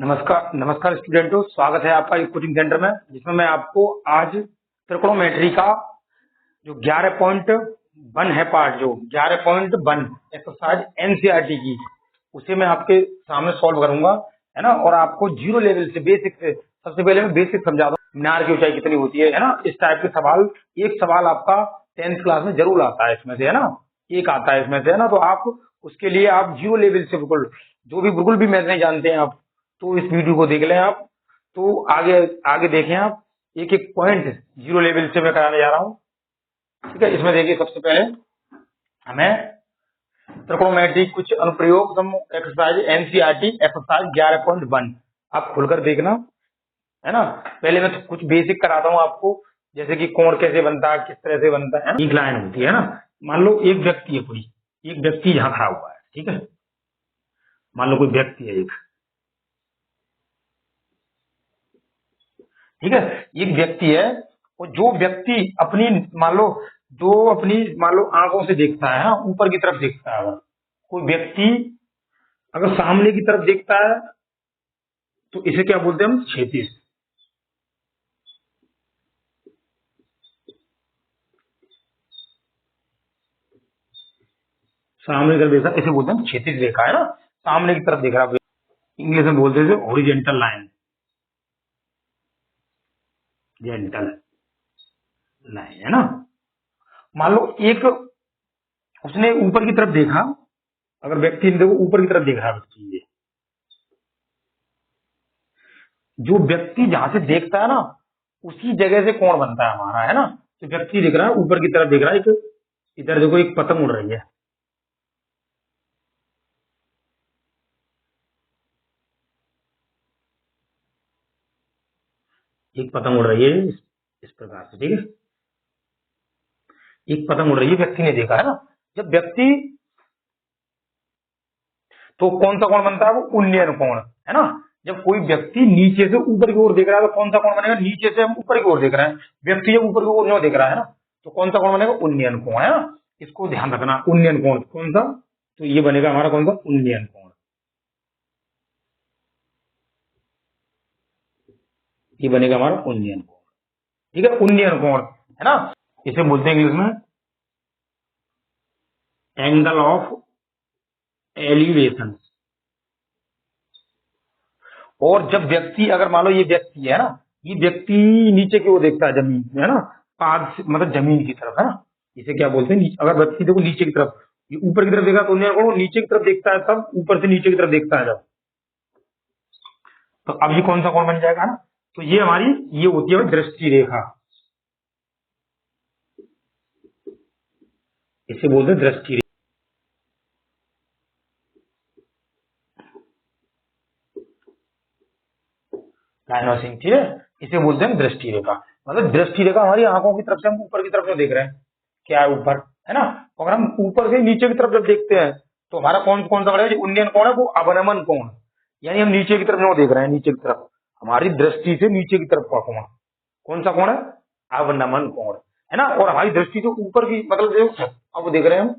नमस्कार नमस्कार स्टूडेंटों, स्वागत है आपका एक कोचिंग सेंटर में, जिसमें मैं आपको आज त्रिकोणोमेट्री का जो 11.1 है पार्ट, जो 11.1 एक्सरसाइज एनसीईआरटी की, उसे मैं आपके सामने सॉल्व करूंगा, है ना। और आपको जीरो लेवल से बेसिक से सबसे पहले मैं बेसिक समझा दूं, मीनार की ऊंचाई कितनी होती है ना। इस टाइप के सवाल, एक सवाल आपका 10th क्लास में जरूर आता है इसमें से, है ना। एक आता है इसमें से, है ना। तो आप उसके लिए आप जीरो लेवल से बिल्कुल भी मैथ नहीं जानते हैं आप, तो इस वीडियो को देख लें आप। तो आगे आगे देखें आप, एक एक पॉइंट जीरो लेवल से मैं कराने जा रहा हूँ, ठीक है। इसमें देखिए, सबसे पहले हमें त्रिकोणोमेट्री कुछ अनुप्रयोग एक्सरसाइज एनसीईआरटी एक्सरसाइज 11.1 आप खुलकर देखना, है ना। पहले मैं तो कुछ बेसिक कराता हूँ आपको, जैसे कि कोण कैसे बनता है, किस तरह से बनता है। एक लाइन होती है ना, मान लो एक व्यक्ति है, कोई एक व्यक्ति यहाँ खड़ा हुआ है, ठीक है। मान लो कोई व्यक्ति है एक, ठीक है, एक व्यक्ति है। और जो व्यक्ति अपनी मान लो मान लो आंखों से देखता है, हाँ, ऊपर की तरफ देखता है। अगर कोई व्यक्ति अगर सामने की तरफ देखता है तो इसे क्या बोलते हैं हम? क्षैतिज। सामने की तरफ देखता है, इसे बोलते हैं क्षैतिज रेखा, है ना। सामने की तरफ देख रहा है, इंग्लिश में बोलते हैं हॉरिजॉन्टल लाइन, जेंटल लाइन, है ना। मान लो एक उसने ऊपर की तरफ देखा, अगर व्यक्ति देखो ऊपर की तरफ देख रहा है व्यक्ति, ये जो व्यक्ति जहां से देखता है ना, उसी जगह से कोण बनता है हमारा, है ना। तो व्यक्ति देख रहा है, ऊपर की तरफ देख रहा है, एक इधर देखो एक पतंग उड़ रही है, एक पतंग उड़ रही है इस प्रकार से, ठीक है। एक पतंग उड़ रही है, व्यक्ति ने देखा, है ना। जब व्यक्ति, तो कौन सा कोण बनता है? वो उन्नयन कोण, है ना। जब कोई व्यक्ति नीचे से ऊपर की ओर देख रहा है तो कौन सा कोण बनेगा? नीचे से हम ऊपर की ओर देख रहे हैं, व्यक्ति जब ऊपर की ओर नहीं देख रहा है ना, तो कौन सा कोण बनेगा? उन्नयन कोण, है ना। इसको ध्यान रखना, उन्नयन कोण कौन सा? तो ये बनेगा हमारा कौन सा? उन्नयन कोण। ये बनेगा हमारा उन्नयन कोण, ठीक है। उन्नयन कोण, है ना। इसे बोलते हैं इंग्लिश में एंगल ऑफ एलिवेशन। और जब व्यक्ति, अगर मान लो ये व्यक्ति है ना, ये व्यक्ति नीचे की ओर देखता है, जमीन में, है ना, मतलब जमीन की तरफ, है ना। इसे क्या बोलते हैं? अगर व्यक्ति देखो नीचे की तरफ, ये ऊपर की तरफ देखा तो उन्नयन कोण, नीचे की तरफ देखता है तब, ऊपर से नीचे की तरफ देखता है जब, तो अब ये कौन सा कोण बन जाएगा ना? तो ये हमारी ये होती है दृष्टि रेखा, इसे बोलते हैं दृष्टि रेखा, लाइन ऑफ सिंक, ठीक है। इसे बोलते हैं दृष्टि रेखा। मतलब दृष्टि रेखा हमारी आंखों की तरफ से, हम ऊपर की तरफ जो देख रहे हैं, क्या है ऊपर, है ना। अगर हम ऊपर से नीचे की तरफ जब देखते हैं तो हमारा कौन कौन सा बनेगा? जो उन्नयन कोण है वो अवनमन कोण, यानी हम नीचे की तरफ जो देख रहे हैं, नीचे की तरफ, हमारी दृष्टि से नीचे की तरफ का कोण कौन सा कोण है? अवनमन कोण, है ना। और हमारी दृष्टि जो ऊपर की, मतलब जो अब देख रहे हैं हम,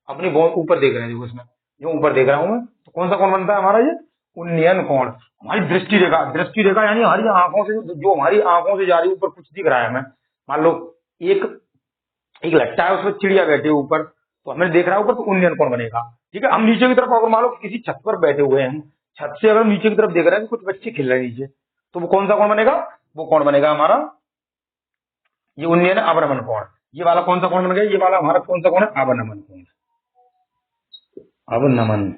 अपनी बहुत ऊपर देख रहे हैं, देखो इसमें जो ऊपर देख रहा हूं मैं, तो कौन सा कोण बनता है हमारा? ये उन्नयन कोण। हमारी दृष्टि रेखा यानी हमारी आंखों से जो हमारी आंखों से जा रही है, ऊपर कुछ दिख रहा है हमें, मान लो एक एक लट्टा है, उसमें चिड़िया बैठी है ऊपर, तो हमें देख रहा है ऊपर, तो उन्नयन कोण बनेगा, ठीक है। हम नीचे की तरफ, अगर मान लो किसी छत पर बैठे हुए हैं, छत से अगर नीचे की तरफ देख रहे हैं, कुछ बच्चे खेल रहे हैं नीचे, तो वो कौन सा कोण बनेगा? वो कोण बनेगा हमारा ये उन्नयन अवनमन कोण। ये वाला कौन सा कोण बन गया? ये वाला हमारा कौन सा कोण है? अवनमन कोण, अवनमन,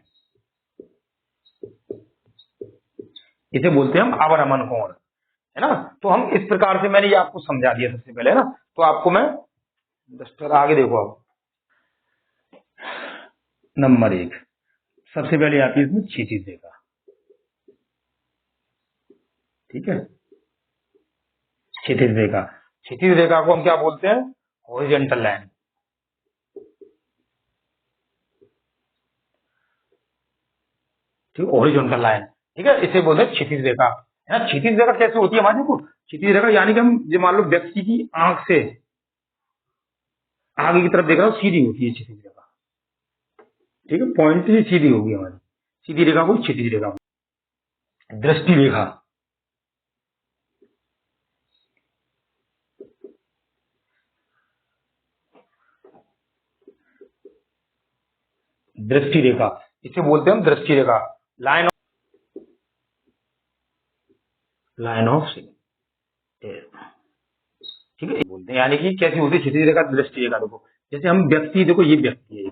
इसे बोलते हैं हम अवनमन कोण, है ना। तो हम इस प्रकार से, मैंने ये आपको समझा दिया सबसे पहले, है ना। तो आपको मैं डस्टर आगे देखो, अब नंबर 1 सबसे पहले आती है इसमें क्षैतिज रेखा, ठीक है। क्षैतिज रेखा, क्षैतिज रेखा को हम क्या बोलते हैं? हॉरिजॉन्टल लाइन, ठीक है, हॉरिजॉन्टल लाइन, ठीक है। इसे बोलते हैं क्षैतिज रेखा, है ना। क्षैतिज रेखा कैसे होती है हमारी? देखो, क्षैतिज रेखा यानी कि हम जो मान लो व्यक्ति की आंख से आगे की तरफ देख रहा हूं, सीधी होती है क्षैतिज रेखा, ठीक है। पॉइंट से सीधी होगी हमारी, सीधी रेखा को क्षैतिज रेखा, दृष्टि रेखा, दृष्टि रेखा, इसे बोलते हैं हम दृष्टि रेखा, लाइन ऑफ सिग्नल, ठीक है, बोलते हैं। यानी कि कैसी होती है क्षितिज रेखा, दृष्टि रेखा। देखो जैसे हम व्यक्ति, देखो ये व्यक्ति है,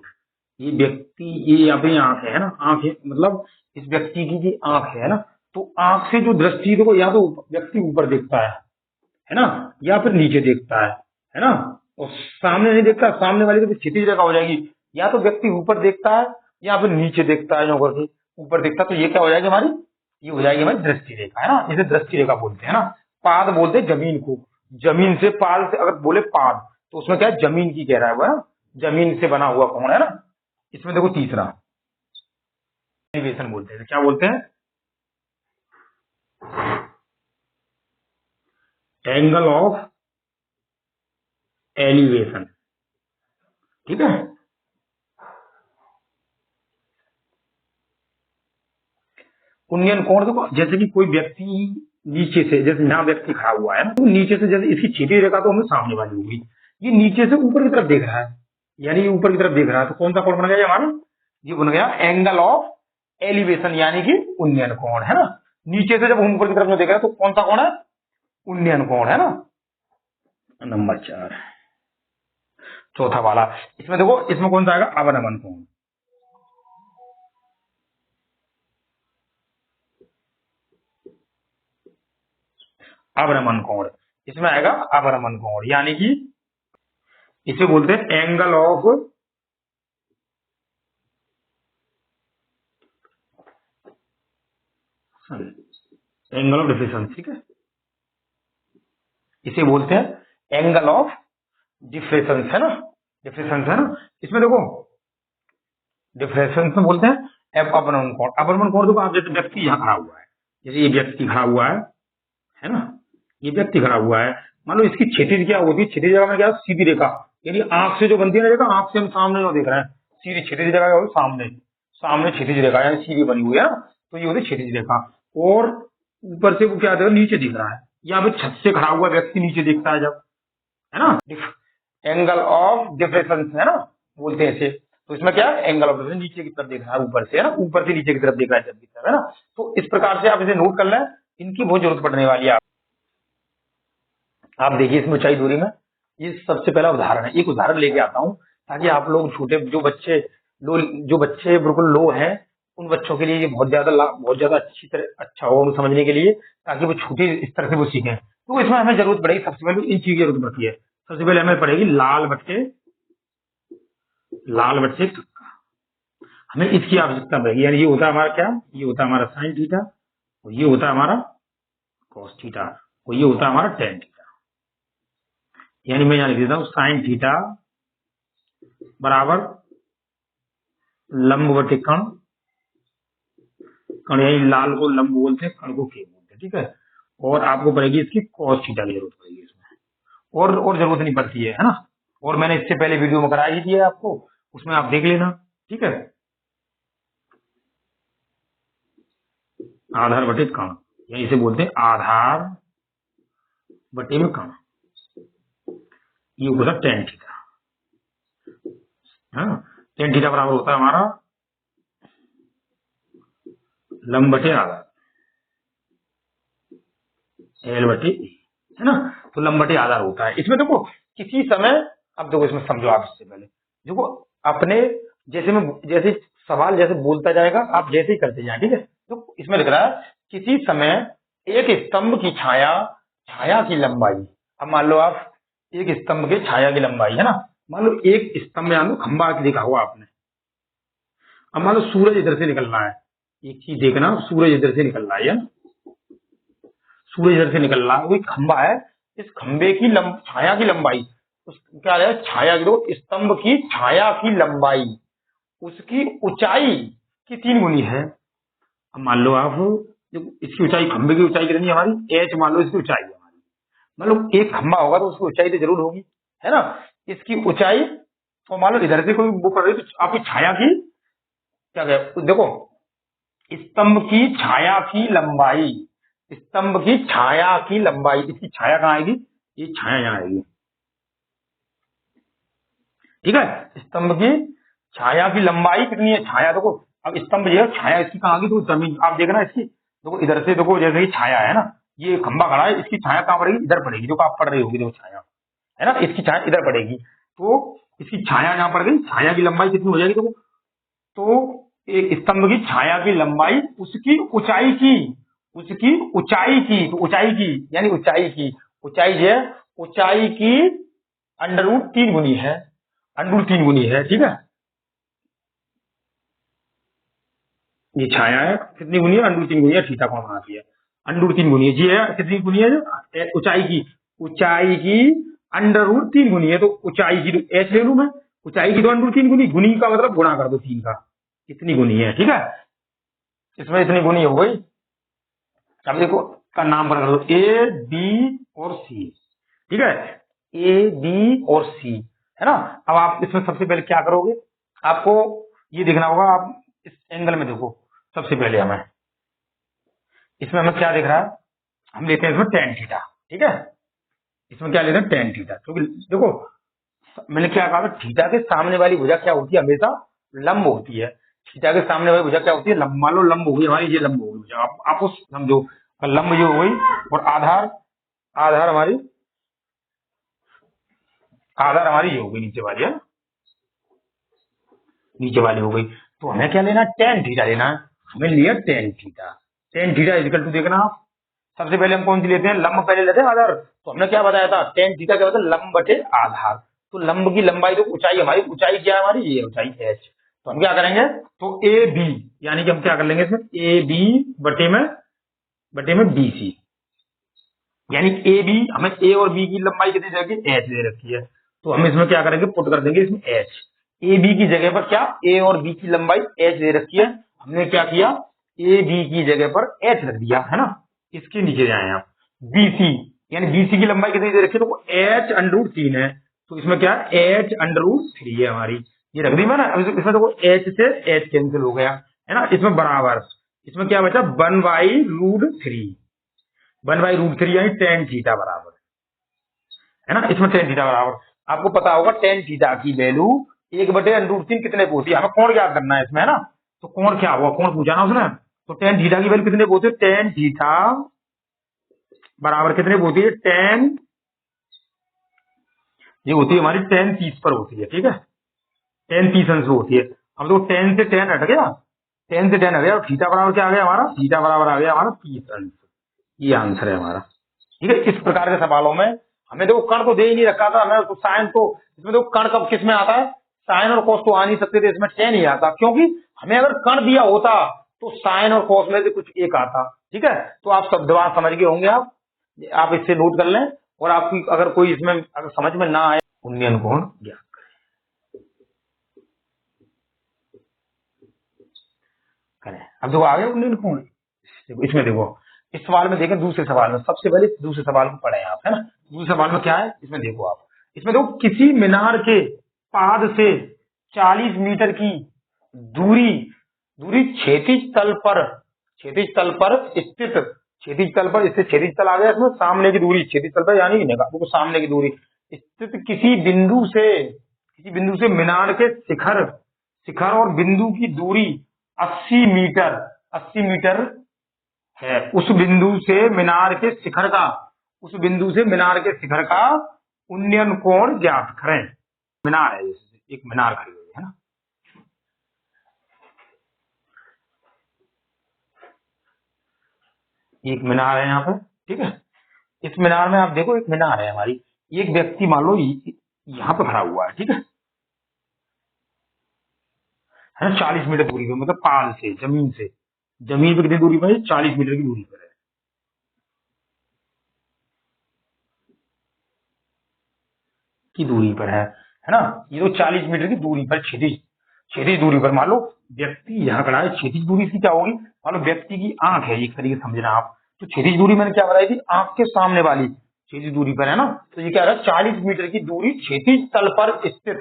ये व्यक्ति, ये यहाँ पे आंख है ना, आंख है, मतलब इस व्यक्ति की जी आंख है ना, तो आंख से जो दृष्टि, देखो या तो व्यक्ति ऊपर देखता है ना, या फिर नीचे देखता है ना, और सामने नहीं देखता, सामने वाली तो क्षितिज रेखा हो जाएगी, या तो व्यक्ति ऊपर देखता है या फिर नीचे देखता है, ऊपर से ऊपर देखता है, तो ये क्या हो जाएगी हमारी, ये हो जाएगी हमारी दृष्टि रेखा, है ना, इसे दृष्टि रेखा बोलते हैं ना। पाद बोलते हैं जमीन को, जमीन से पाद से अगर बोले पाद, तो उसमें क्या है, जमीन की कह रहा है वो, है ना, जमीन से बना हुआ कौन है ना। इसमें देखो तीसरा एलिवेशन बोलते हैं, क्या बोलते हैं, एंगल ऑफ एलिवेशन, ठीक है। कुंडलियन कोण, देखो जैसे कि कोई व्यक्ति नीचे से, जैसे यहाँ व्यक्ति खड़ा हुआ है ना, तो नीचे से जैसे इसकी क्षितिज रेखा तो हमें सामने वाली होगी, ये नीचे से ऊपर की तरफ देख रहा है, यानी ऊपर की तरफ देख रहा है, तो कौन सा कोण बन गया हमारा, ये बन गया एंगल ऑफ एलिवेशन, यानी कि उन्नयन कोण, है ना। नीचे से जब हम ऊपर की तरफ देख रहे हैं तो कौन सा कोण है, उन्नयन कोण, है ना। नंबर 4, चौथा वाला, इसमें देखो, इसमें कौन सा आएगा, अवनमन कोण, अवनमन कोण, इसमें आएगा अवनमन कोण, यानी कि इसे बोलते हैं एंगल ऑफ डिफरेंस, ठीक है, इसे बोलते हैं एंगल ऑफ डिफरेंस, है ना, डिफरेंस, है ना। इसमें देखो डिफरेंस में बोलते हैं अपरमन कोण, अपरमन कोण, देखो आप जैसे व्यक्ति यहाँ खड़ा हुआ है, जैसे ये व्यक्ति खड़ा हुआ है ना, ये व्यक्ति खड़ा हुआ है, मान लो इसकी क्षितिज क्या होती है, क्षितिज जगह में क्या, सीधी रेखा, यानी आंख से जो बनती है ना रेखा, आंख से हम सामने जो देख रहे हैं, सीधी क्षितिज रेखा होगी सामने, सामने क्षितिज रेखा यानी सीधी बनी हुई है ना, तो ये होती क्षितिज रेखा। और ऊपर से वो क्या देखा, नीचे दिख रहा है, या फिर छत से खड़ा हुआ व्यक्ति नीचे दिखता है जब, है ना, एंगल ऑफ डिफरेंस, है ना, बोलते हैं इसे। तो इसमें क्या है, एंगल ऑफ डिफरेंस, नीचे की तरफ देख रहा है, ऊपर से, है ना, ऊपर से नीचे की तरफ देख रहा है जब दिखता है ना। तो इस प्रकार से आप इसे नोट कर लें, इनकी बहुत जरूरत पड़ने वाली है। आप देखिए इसमें ऊंचाई दूरी में, ये सबसे पहला उदाहरण है, एक उदाहरण लेके आता हूं ताकि आप लोग छोटे जो बच्चे बिल्कुल लो हैं, उन बच्चों के लिए ये बहुत ज्यादा अच्छी तरह अच्छा होगा उनको समझने के लिए, ताकि वो छोटी इस तरह से वो सीखें। तो इसमें हमें जरूरत पड़ेगी, सबसे पहले इन चीज की जरूरत पड़ती है। सबसे पहले हमें पड़ेगी लाल बट्टे कक्का, हमें इसकी आवश्यकता पड़ेगी। यानी ये होता है हमारा क्या, ये होता है हमारा साइन थीटा, और ये होता है हमारा कॉस थीटा, और ये होता है हमारा टेन थीटा। यानी मैं यहाँ लिख देता हूँ साइन थीटा बराबर लंब बटे कण, कण यानी लाल को लंब बोलते हैं, कण को के बोलते हैं, ठीक है। और आपको पड़ेगी इसकी कॉस थीटा की जरूरत पड़ेगी इसमें, और जरूरत नहीं पड़ती है ना। और मैंने इससे पहले वीडियो में करा ही दिया आपको, उसमें आप देख लेना, ठीक है। आधार बटे कण, यानी इसे बोलते हैं आधार बटे में कण, ये होता है टेन थीटा, है ना। टेन थीटा बराबर होता है हमारा लंब बटे आधार, एल बटे ए, है ना। तो लंब बटे आधार होता है इसमें। देखो किसी समय, अब देखो इसमें समझो आप, इससे पहले देखो अपने जैसे सवाल जैसे बोलता जाएगा, आप जैसे ही करते जाए, ठीक है। तो इसमें लिख रहा है किसी समय एक स्तंभ की छाया की लंबाई, अब मान लो आप एक स्तंभ के छाया की लंबाई, है ना, मान लो एक स्तंभ, मान लो खंबा देखा हुआ आपने, अब मान लो सूरज इधर से निकल रहा है, एक चीज देखना, सूरज इधर से निकल रहा है, सूरज इधर से निकल रहा है, वो खंबा है, इस खंबे की छाया की लंबाई, क्या है, छाया की, तो स्तंभ की छाया की लंबाई उसकी ऊंचाई की 3 गुनी है। अब मान लो आप, इसकी ऊंचाई, खंबे की ऊंचाई कितनी है हमारी, एच मान लो इसकी ऊंचाई है हमारी, मान लो एक खंबा होगा तो उसकी ऊंचाई तो जरूर होगी, है ना, इसकी ऊंचाई। तो मान लो इधर से कोई वो कर रही, तो आपकी छाया की क्या, देखो स्तंभ की छाया की लंबाई, स्तंभ की छाया की लंबाई, इसकी छाया कहाँ आएगी, ये छाया यहाँ आएगी, ठीक है। स्तंभ की छाया की लंबाई कितनी है, छाया देखो, अब स्तंभ जो है छाया इसकी कहाँ आ गई, तो जमीन आप देखना इसकी, देखो इधर से देखो, जैसे ही छाया है ना, ये खंबा खड़ा है, इसकी छाया कहाँ पड़ेगी, इधर पड़ेगी, जो आप पढ़ रही होगी, देखो छाया है ना, इसकी छाया इधर पड़ेगी, तो इसकी छाया यहाँ पड़ गई, छाया की लंबाई कितनी हो जाएगी देखो, तो एक स्तंभ की छाया की लंबाई उसकी ऊंचाई की, उसकी ऊंचाई की, तो ऊंचाई की यानी ऊंचाई की, ऊंचाई जो है ऊंचाई की √3 गुनी है, √3 गुनी है, ठीक है। ये छाया है कितनी गुनी है, √3 गुनी है, थीटा कौन बनाती है, √3 गुनी है, जी है कितनी गुनी है, ऊंचाई की, ऊंचाई की √3 गुनी है, तो ऊंचाई की तो एच ले लू मैं, ऊंचाई की तो √3 गुनी, गुनी का मतलब गुणा कर दो 3 का, कितनी गुनी है, ठीक है। इसमें इतनी गुनी हो गई, अब देखो का नाम पर कर दो, ए बी और सी, ठीक है, ए बी और सी, है ना। अब आप इसमें सबसे पहले क्या करोगे, आपको ये देखना होगा, आप इस एंगल में देखो, सबसे पहले हमें इसमें हमें क्या दिख रहा है, हम लेते हैं इसमें tan थीटा, ठीक है, इसमें क्या लेते हैं tan थीटा, क्योंकि देखो मैंने क्या कहा था, थीटा के सामने वाली भुजा क्या होती है, हमेशा लंब होती है, थीटा के सामने वाली भुजा क्या होती है, लंब, मान लो लंब हो गई हमारी, ये लंब हो गई भुजा, आप उस समझो लंब ये हो गई, और आधार, आधार हमारी, आधार हमारी ये हो गई नीचे वाली है, नीचे वाली हो गई, तो हमें क्या लेना है, tan थीटा लेना है, हमें लिया tan theta, tan theta equal to देखना आप, सबसे पहले हम कौन सी लेते हैं, लंब पहले लेते हैं आधार, तो हमने क्या बताया था, tan थीटा क्या होता है, लंब बटे आधार, तो लंब की लंबाई तो ऊंचाई, हमारी ऊंचाई क्या है, हमारी ये ऊंचाई h, तो हम क्या करेंगे, तो ए बी, यानी कि हम क्या कर लेंगे इसमें, ए बी बटे में बी सी, यानी ए बी, हमें ए और बी की लंबाई कितनी जगह एच दे रखी है, तो हम इसमें क्या करेंगे, पुट कर देंगे इसमें एच, ए बी की जगह पर क्या, ए और बी की लंबाई एच दे रखी है, हमने क्या किया, ए बी की जगह पर एच रख दिया, है ना। इसके नीचे जाए आप, बी सी, यानी बी सी की लंबाई कितनी दे रखी है, तो एच √3 है, तो इसमें क्या एच √3 है हमारी, ये रख दी मैंने। अब इसमें देखो एच से एच कैंसिल हो गया, है ना, इसमें बराबर, इसमें क्या बचा, 1/√3, 1/√3 यानी tan थीटा बराबर, है ना, इसमें tan थीटा बराबर, आपको पता होगा tan थीटा की वैल्यू 1/√3 कितने को होती है, हमें कोण ज्ञात करना है इसमें, है ना, तो कोण क्या हुआ, कोण पूछा ना उसने, तो tan थीटा की वैल्यू कितने को होती है, tan थीटा बराबर कितने को होती है, tan, ये होती है हमारी tan 30 पर होती है, ठीक है, tan 30 अंश होती है। अब तो tan से tan हट गया, tan से tan हट गया, और थीटा बराबर क्या आ गया हमारा, थीटा बराबर आ गया हमारा 30 अंश, ये आंसर है हमारा, ठीक है। इस प्रकार के सवालों में हमें देखो कण तो दे ही नहीं रखा था, हमें तो साइन, तो इसमें देखो कण कब किस में आता है, साइन और कोस तो आ नहीं सकते थे, इसमें tan ही आता, क्योंकि हमें अगर कण दिया होता तो साइन और कोस में से कुछ एक आता, ठीक है। तो आप शब्दवार समझ गए होंगे, आप इससे नोट कर लें, और आपकी अगर कोई इसमें अगर समझ में ना आए, उन्नयन कोण ज्ञात करें। अब देखो आगे उन्नयन कोण, देखो इसमें देखो, इस सवाल में देखें, दूसरे सवाल में, सबसे पहले दूसरे सवाल को पढ़ें आप, है ना, दूसरे सवाल में क्या है, इसमें देखो आप, इसमें देखो किसी मीनार के पाद से 40 मीटर की दूरी, दूरी क्षैतिज तल पर, क्षैतिज तल पर स्थित, क्षैतिज तल पर स्थित, क्षैतिज तल आ गया इसमें, सामने की दूरी, क्षैतिज तल पर यानी देखो सामने की दूरी, स्थित किसी बिंदु से मीनार के शिखर, शिखर और बिंदु की दूरी 80 मीटर, 80 मीटर है, उस बिंदु से मीनार के शिखर का, उस बिंदु से मीनार के शिखर का उन्नयन कोण ज्ञात करें। मीनार है, जैसे एक मीनार खड़ी हुई है ना, एक मीनार है यहाँ पे, ठीक है, इस मीनार में आप देखो, एक मीनार है हमारी, एक व्यक्ति मान लो यहाँ पे खड़ा हुआ है, ठीक है ना, 40 मीटर दूरी पे, मतलब पाल से, जमीन पे कितनी दूरी पर है, 40 मीटर की दूरी पर है, की दूरी पर है ना, ये तो 40 मीटर की दूरी पर, क्षैतिज, क्षैतिज दूरी पर, मान लो व्यक्ति यहाँ खड़ा है, क्षैतिज दूरी इसकी क्या होगी, मान लो व्यक्ति की आंख है, एक तरीके से समझना आप, तो क्षैतिज दूरी मैंने क्या बताई थी, आंख के सामने वाली क्षैतिज दूरी पर, है ना, तो ये क्या है, 40 मीटर की दूरी क्षैतिज तल पर स्थित,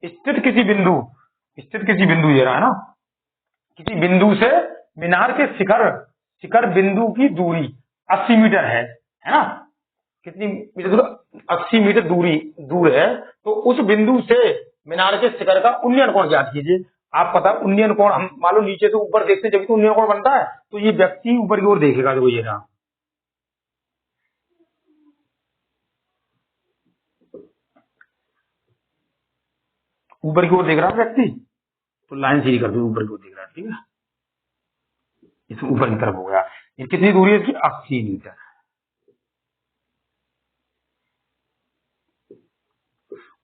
स्थित किसी बिंदु, स्थित किसी बिंदु ये रहा है ना, किसी बिंदु से मीनार के शिखर शिखर बिंदु की दूरी 80 मीटर है ना। कितनी मीटर दूर? 80 मीटर दूर है। तो उस बिंदु से मीनार के शिखर का उन्नयन कोण ज्ञात कीजिए। आप पता उन्नयन कोण, हम मान लो नीचे से ऊपर देखते हैं जब तो उन्नयन कोण बनता है, तो ये व्यक्ति ऊपर की ओर देखेगा, तो ये रहा। ऊपर की ओर देख रहा है व्यक्ति, तो लाइन सीधी कर दो, ऊपर की ओर देख रहा है, ठीक है। इसमें ऊपर की तरफ हो गया। ये कितनी दूरी है इसकी? 80 मीटर।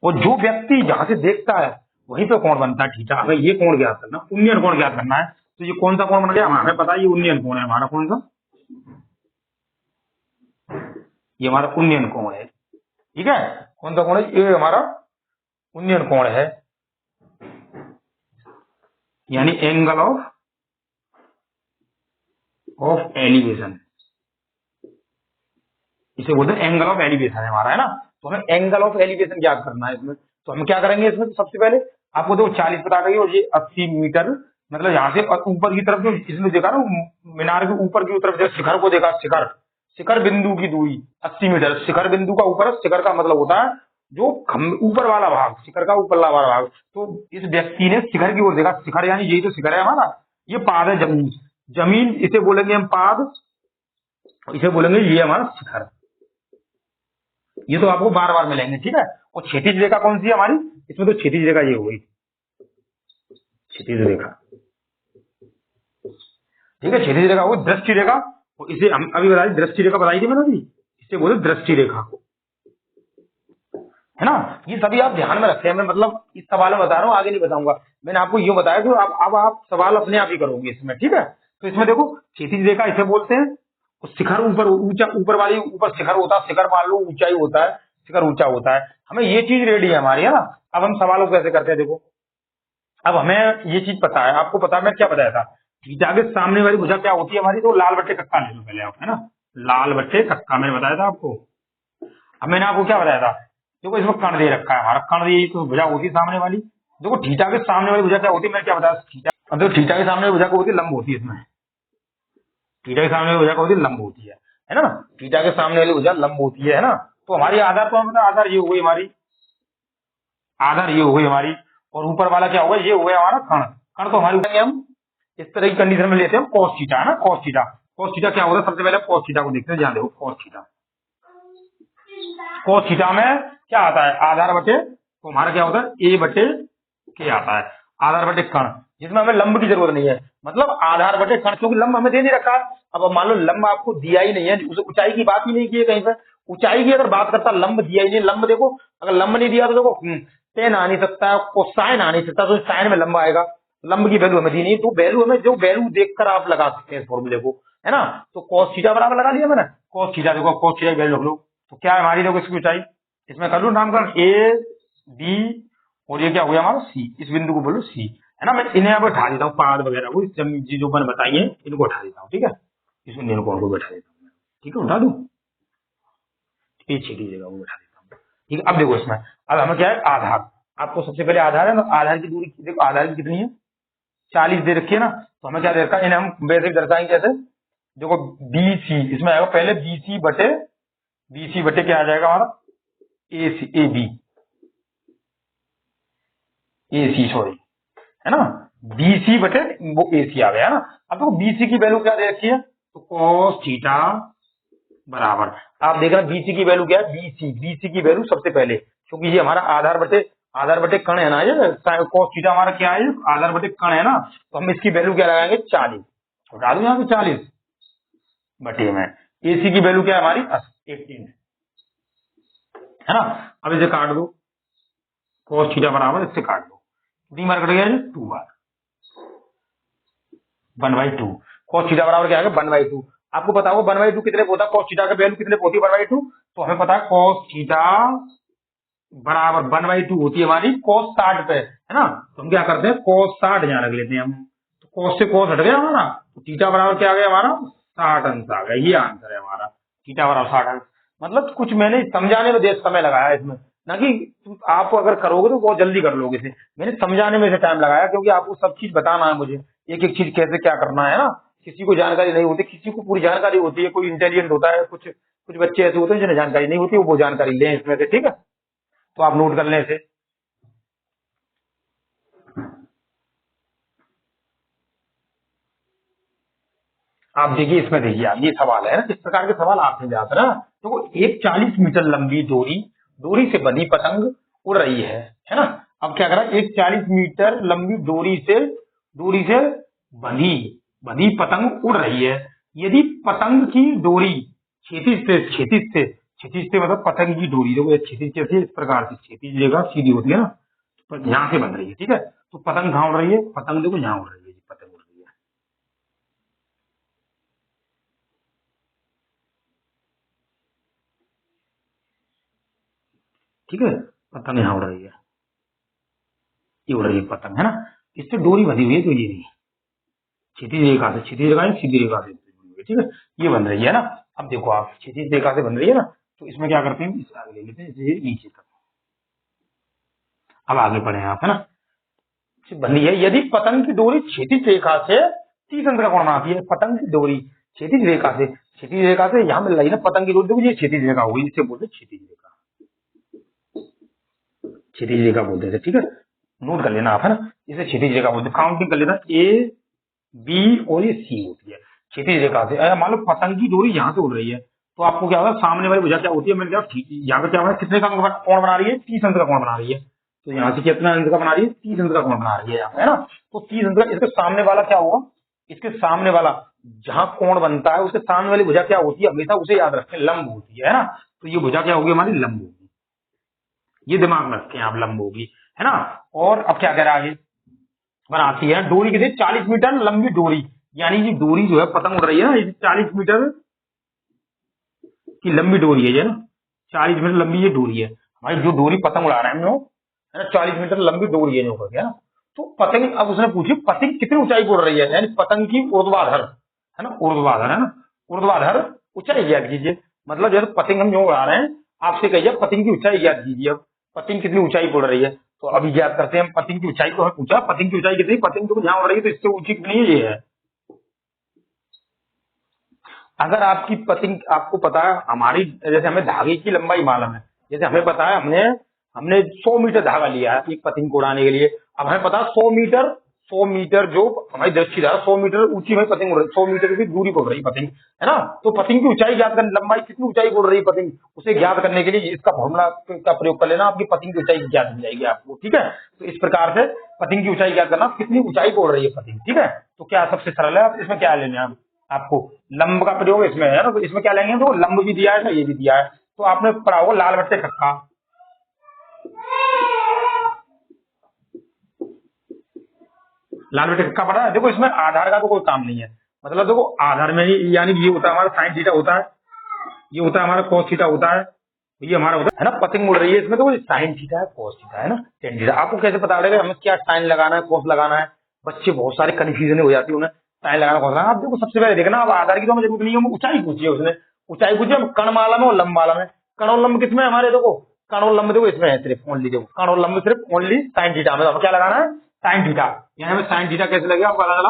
और जो व्यक्ति जहां से देखता है वहीं पे कोण बनता है थीटा। हमें ये कोण ज्ञात करना, उन्नयन कोण ज्ञात करना है। तो ये कौन सा कोण बन गया? हमें पता है ये उन्नयन कोण है हमारा। कौन सा? ये हमारा उन्नयन कोण है, ठीक है। कौन सा कोण है? ये हमारा उन्नयन कोण है, यानी एंगल ऑफ एलिवेशन। इसे बोलते हैं एंगल ऑफ एलिवेशन है हमारा, है ना। तो हमें एंगल ऑफ एलिवेशन ज्ञात करना है इसमें। तो हम क्या करेंगे इसमें? सबसे पहले आपको देखो 40 पता गई और ये 80 मीटर, मतलब यहाँ से ऊपर की तरफ जो इसने देखा ना, मीनार के ऊपर की तरफ जो शिखर को देखा, शिखर बिंदु की दूरी 80 मीटर। शिखर बिंदु का ऊपर, शिखर का मतलब होता है जो ऊपर वाला भाग, शिखर का ऊपर वाला भाग। तो इस व्यक्ति ने शिखर की ओर देखा। शिखर यानी यही तो शिखर है हमारा। ये पाद है, जमीन, जमीन इसे बोलेंगे हम पाद, इसे बोलेंगे ये हमारा शिखर। ये तो आपको बार बार मिलेंगे, ठीक है। और क्षैतिज रेखा कौन सी है हमारी? इसमें तो क्षैतिज रेखा ये हो गई, क्षैतिज रेखा, ठीक है। क्षैतिज रेखा हो गई। दृष्टि रेखा, और इसे हम अभी बताई, दृष्टि रेखा बताई थी मैंने अभी, इसे बोले दृष्टि रेखा को, है ना। ये सभी आप ध्यान में रखें। मैं मतलब इस सवाल में बता रहा हूँ, आगे नहीं बताऊंगा। मैंने आपको ये बताया कि अब आप सवाल अपने आप ही करोगे इसमें, ठीक है। तो इसमें देखो क्षैतिज रेखा इसे बोलते हैं। शिखर ऊपर, ऊंचा, ऊपर वाली ऊपर शिखर होता है। शिखर मान लो ऊंचाई होता है, शिखर ऊंचा होता है। हमें ये चीज रेडी है हमारी, है ना। अब हम सवालों को कैसे करते हैं देखो। अब हमें ये चीज पता है, आपको पता है मैं क्या बताया था, थीटा के सामने वाली भुजा क्या होती है हमारी? तो लाल बट्टे कक्का ले लो पहले आप, है ना। लाल बट्टे कक्का मैंने बताया था आपको। अब मैंने आपको क्या बताया था? देखो इसमें कर्ण दे रखा है हमारा, कर्ण ये तो भुजा होती है सामने वाली। देखो थीटा के सामने वाली भुजा क्या होती है, मैंने क्या बताया? थीटा, अब देखो थीटा के सामने वाली भुजा को होती है लंब होती है इसमें। थीटा के सामने वाली भुजा को होती है लंब होती है ना। थीटा के सामने वाली भुजा लंब होती है ना। तो हमारी आधार कौन बता? आधार ये हो गई हमारी, आधार ये हो गई हमारी। और ऊपर वाला क्या होगा? ये हो गया हमारा कर्ण। कर्ण तो हमारी हम इस तरह की कंडीशन में लेते हैं कॉस थीटा, है ना। कॉस थीटा, कॉस थीटा क्या होता है? सबसे पहले कॉस थीटा को देखते हैं, ध्यान देखो। कॉस थीटा, कॉस थीटा में क्या आता है? आधार बटे, तो हमारा क्या होता है? ए बटे के आता है, आधार बटे कर्ण, जिसमें हमें लंब की जरूरत नहीं है। मतलब आधार बटे कर्ण, क्योंकि लंब हमें दे नहीं रखा है। अब मान लो लंब आपको दिया ही नहीं है, उसे ऊंचाई की बात ही नहीं की है कहीं पर। ऊंचाई की अगर बात करता, लंब दिया ही नहीं। लंब देखो, अगर लंब नहीं दिया तो देखो टेन आ नहीं सकता, कोसाइन आ नहीं सकता, तो साइन में लंब आएगा। लंब की वैल्यू हमें दी नहीं, तो वैल्यू हमें जो वैल्यू देखकर आप लगा सकते हैं इस फॉर्मूले को, है ना। तो कॉस थीटा बराबर लगा लिया मैंने। कॉस थीटा देखो, कॉस थीटा की वैल्यू रख लो। तो क्या है हमारी? देखो इसकी ऊंचाई, इसमें कर लो नामकरण ए बी, और ये क्या हो गया हमारा? सी। इस बिंदु को बोलो सी, है ना। मैं इन्हें यहाँ पर उठा देता हूँ, पाद वगैरह को, जो मैंने बताई है इनको उठा देता हूँ, ठीक है। इसमें नील कोण को बैठा देता हूँ, ठीक है, उठा दू, ये छेड़ी जगह वो बैठा देता हूँ, ठीक है। अब देखो इसमें, अब हमें क्या है? आधार, आपको सबसे पहले आधार है ना, आधार की दूरी देखो, आधार की कितनी है? 40 दे रखी है ना। तो हमें क्या दे रखा है? इन्हें हम वैसे दर्शाएंगे जैसे, देखो बीसी, इसमें आएगा पहले बीसी बटे क्या आ जाएगा हमारा? ए सी, A B, A C sorry, है ना। बीसी बटे वो ए सी आ गया, है ना। अब देखो बीसी की वैल्यू क्या दे रखी है? तो कॉस थीटा बराबर, आप देख रहे हैं बीसी की वैल्यू क्या है? बीसी की वैल्यू सबसे पहले, क्योंकि ये हमारा आधार बटे कर्ण है ना, ये कॉस थीटा हमारा क्या है? आधार बटे कर्ण है ना। तो हम इसकी वैल्यू क्या लगाएंगे? 40, उठा दू यहाँ पे 40 बटे में। एसी की वैल्यू क्या है हमारी? 18, है ना। अब इसे काट दो, कॉस थीटा बराबर इससे काट दो, कितनी बार कट गया? 2 बार, 1/2। कॉस थीटा बराबर क्या है? 1/2। आपको पता होगा 1/2 कितने होता है? कॉस थीटा का वैल्यू कितने होती है? 1/2। तो हमें पता है कॉस थीटा बराबर 1/2 होती है हमारी कॉस 60 पे, है ना। तो हम क्या करते हैं? कॉस 60 यहाँ रख लेते हैं हम। तो कॉस से कॉस हट गया हमारा, तो थीटा बराबर क्या आ गया हमारा? 60 अंश आ गया। ये आंसर है हमारा, थीटा बराबर 60 अंश। मतलब कुछ मैंने समझाने में देर समय लगाया इसमें, ना कि आप अगर करोगे तो बहुत जल्दी कर लोगे इसे। मैंने समझाने में से टाइम लगाया, क्योंकि आपको सब चीज बताना है मुझे, एक एक चीज कैसे क्या करना है ना। किसी को जानकारी नहीं होती, किसी को पूरी जानकारी होती है, कोई इंटेलिजेंट होता है, कुछ कुछ बच्चे ऐसे होते हैं जिन्हें जानकारी नहीं होती, वो जानकारी लें इसमें से, ठीक है। तो आप नोट कर लें इसे। आप देखिए इसमें, देखिए आप, ये सवाल है ना, इस प्रकार के सवाल आपसे जाते ना। तो एक 40 मीटर लंबी डोरी डोरी से बंधी पतंग उड़ रही है ना। अब क्या करा, एक 40 मीटर लंबी डोरी से बंधी बंधी पतंग उड़ रही है। यदि पतंग की डोरी क्षितिज से मतलब पतंग की डोरी, देखो क्षितिज कैसे, इस प्रकार से क्षितिज रेखा सीधी होती है ना, तो यहाँ से बन रही है, ठीक है। तो पतंग कहाँ उड़ रही है, पतंग देखो यहाँ उड़ रही है, पतंग उड़ रही है, ठीक है। पतंग यहाँ उड़ रही है, ये उड़ रही है पतंग, है ना। इससे डोरी बंधी हुई है, तो ये नहीं, क्षितिज रेखा से, क्षितिज रेखा सीधी रेखा से बनी हुई है, ठीक है, ये बन रही है ना। अब देखो आप, क्षितिज रेखा से बन रही है ना, तो इसमें क्या करते हैं, इस आगे ले लेते हैं, इसे नीचे तक। अब आगे बढ़े आप, है ना। बनी है, यदि पतंग की डोरी क्षितिज रेखा से 30 अंश का कोण बनाती है, पतंग की डोरी क्षितिज रेखा से यहाँ मिल रही है ना, पतंग की डोरी, देखो ये क्षितिज रेखा होगी, इसे बोलते हैं क्षितिज रेखा बोलते थे, ठीक है। नोट कर लेना आप, है ना, इसे क्षितिज रेखा बोलते हैं। काउंटिंग कर लेना, ए बी और ये सी होती है क्षितिज रेखा से। अगर मान लो पतंग की डोरी यहाँ से उड़ रही है, तो आपको क्या होगा, सामने वाली भुजा क्या होती है, मैंने क्या यहाँ पे क्या बना, कितने का कोण बना रही है, 30 अंश का कोण बना रही है। तो यहाँ से कितना अंश का बना रही है, 30 अंश का कोण बना रही है यहाँ पे, है ना। तो 30 अंश का, इसके सामने वाला क्या होगा, इसके सामने वाला जहां कोण बनता है, उसके सामने वाली भुजा क्या होती है, हमेशा उसे याद रखें, लंब होती है ना। तो ये भुजा क्या होगी, हमारी लंब होगी, ये दिमाग में रखें आप, लंब होगी, है ना। और अब क्या कह रहा है, बनाती है डोरी के 40 मीटर लंबी डोरी, यानी ये डोरी जो है, पतंग उड़ रही है ना, ये 40 मीटर की लंबी डोरी है ये ना, 40 मीटर लंबी ये डोरी है हमारी, जो डोरी पतंग उड़ा रहे हैं हम लोग, है ना, 40 मीटर लंबी डोरी है, हो गया ना। तो पतंग, अब उसने पूछी पतंग कितनी ऊंचाई पर उड़ रही है, यानी पतंग की ऊर्ध्वाधर, है ना, ऊर्ध्वाधर, है ना, ऊर्ध्वाधर ऊंचाई ज्ञात कीजिए। मतलब जैसे पतंग हम जो उड़ा रहे हैं, आपसे कहिए पतंग की ऊंचाई ज्ञात कीजिए। अब पतंग कितनी ऊंचाई पर उड़ रही है, तो अभी ज्ञात करते हैं। पतंग की ऊंचाई को हमें पूछा, पतंग की ऊंचाई कितनी, पतंग तो जहां उड़ रही है तो इससे ऊंची कितनी है, ये है। अगर आपकी पतंग, आपको पता है हमारी, जैसे हमें धागे की लंबाई मालूम है, जैसे हमें पता है, हमने हमने 100 मीटर धागा लिया है एक पतंग को उड़ाने के लिए। अब हमें पता है 100 मीटर जो हमारी दृष्टि धारा 100 मीटर ऊंची में पतंग उड़ रही, 100 मीटर की दूरी पर उड़ रही पतंग, है ना। तो पतंग की ऊंचाई ज्ञात करने, लंबाई कितनी ऊंचाई पर उड़ रही पतंग, उसे ज्ञात करने के लिए इसका फॉर्मूला का प्रयोग कर लेना, आपकी पतंग की ऊंचाई ज्ञात हो जाएगी आपको, ठीक है। तो इस प्रकार से पतंग की ऊंचाई ज्ञात करना, कितनी ऊंचाई पर उड़ रही है पतंग, ठीक है। तो क्या सबसे सरल है, आप इसमें क्या लेने हैं, आपको लंब का प्रयोग इसमें है ना, तो इसमें क्या लेंगे, तो लंब भी दिया है ना, ये भी दिया है। तो आपने पढ़ा होगा लाल बट्टे कक्का, लाल बट्टे कक्का पढ़ा है। देखो इसमें आधार का तो कोई काम नहीं है, मतलब देखो आधार में ही, यानी ये होता है हमारा साइन थीटा होता है, ये होता है हमारा कॉस थीटा होता है, ये हमारा होता है ना। पतंग उड़ रही है, इसमें तो साइन थीटा है, कॉस थीटा है ना, टेन थीटा। आपको कैसे पता चलेगा हमें क्या साइन लगाना है, कॉस लगाना है, बच्चे बहुत सारे कंफ्यूजन हो जाती है उन्हें, साइन लगाना कॉस लगाना। आप देखो सबसे पहले देखना, अब आधार की तो हमें जरूरत नहीं है, ऊंचाई पूछी है उसने, ऊंचाई पूछी है, कण माला में और लंब माला में। कण और लंब किसमें हमारे, देखो कण और लंब देखो इसमें है, सिर्फ ओनली, देखो कण और लंब सिर्फ ओनली साइन थीटा में, तो हमें क्या लगाना है, साइन थीटा। यानी हमें साइन थीटा कैसे लगेगा आपको पता चला,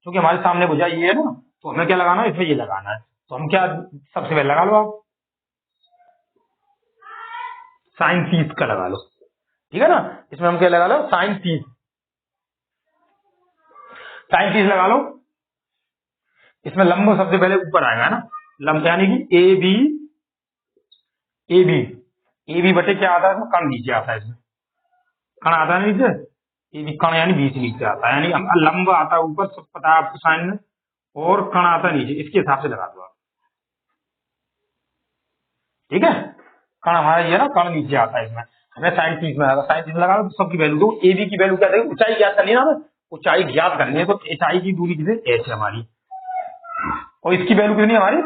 क्योंकि हमारे सामने भुजा ये है ना, तो हमें क्या लगाना है, इसमें ये लगाना है। तो हम क्या, सबसे पहले लगा लो आप, साइन 30 का लगा लो, ठीक है ना। इसमें हम क्या लगा लो, साइन 30, साइन 30 लगा लो। इसमें लंब सबसे पहले ऊपर आएगा ना, लंब यानी कि ए बी बटे क्या आता है, इसमें कण नीचे आता है, इसमें कण आता है नीचे, ए बी कण यानी बीच नीचे आता है, यानी लंब आता है ऊपर, सब पता है आपको साइन में, और कण आता है नीचे, इसके हिसाब से लगा दो आप, ठीक है। कण हमारा ये ना, कण नीचे आता है, इसमें हमें साइन 30 में आएगा, साइन 30 लगा लो। सबकी वैल्यू दो, ए बी की वैल्यू क्या देगी, ऊंचाई ज्ञात करनी है ना हमें, ऊंचाई ज्ञात करनी है, तो ऊंचाई की दूरी कितनी, एच है हमारी, और इसकी वैल्यू कितनी है हमारी,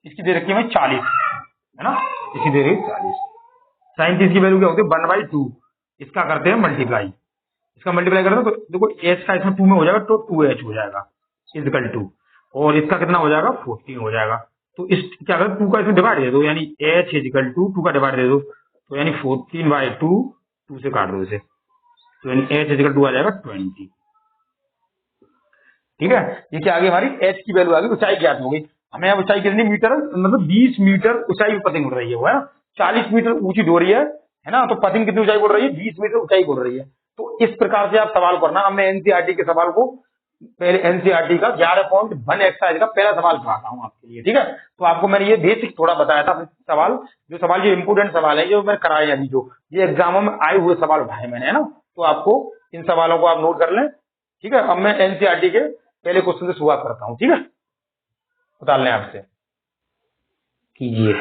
इसकी दे रखी है 40, है ना, इसकी दे रही है 40। साइन 30 की वैल्यू क्या होती है, 1/2, इसका करते हैं मल्टीप्लाई, इसका मल्टीप्लाई करते हैं तो देखो एच का इसमें 2 में हो जाएगा, तो 2h हो जाएगा इजिकल टू, और इसका कितना हो जाएगा, 14 हो जाएगा। तो इस क्या करें, 2 का इसमें डिवाइड दे दो, यानी h इजिकल टू 2 का डिवाइड दे दो, तो यानी 14/2, 2 से काट दो इसे, तो यानी h इजिकल टू आ जाएगा 20। ठीक है। ये क्या आ गई हमारी h की वैल्यू आ गई, ऊंचाई ज्ञात हो गई। हमें अब ऊंचाई कितनी मीटर, मतलब 20 मीटर ऊंचाई पर पतंग उड़ रही है वो, है ना। 40 मीटर ऊंची डोरी है ना, तो पतंग कितनी ऊंचाई बोल रही है, 20 मीटर ऊंचाई बोल रही है। तो इस प्रकार से आप सवाल करना। अब मैं एनसीईआरटी के सवाल को, पहले एनसीईआरटी का 11.1 एक्सरसाइज का पहला सवाल कराता हूँ आपके लिए, ठीक है। तो आपको मैंने ये बेसिक थोड़ा बताया था सवाल, जो इम्पोर्टेंट सवाल है, जो मैंने कराए अभी, जो ये एग्जामों में आए हुए सवाल उठाए मैंने, है ना। तो आपको इन सवालों को आप नोट कर लें, ठीक है। अब मैं एनसीईआरटी के पहले क्वेश्चन से शुरुआत करता हूँ, ठीक है। बता लें आपसे, कीजिए।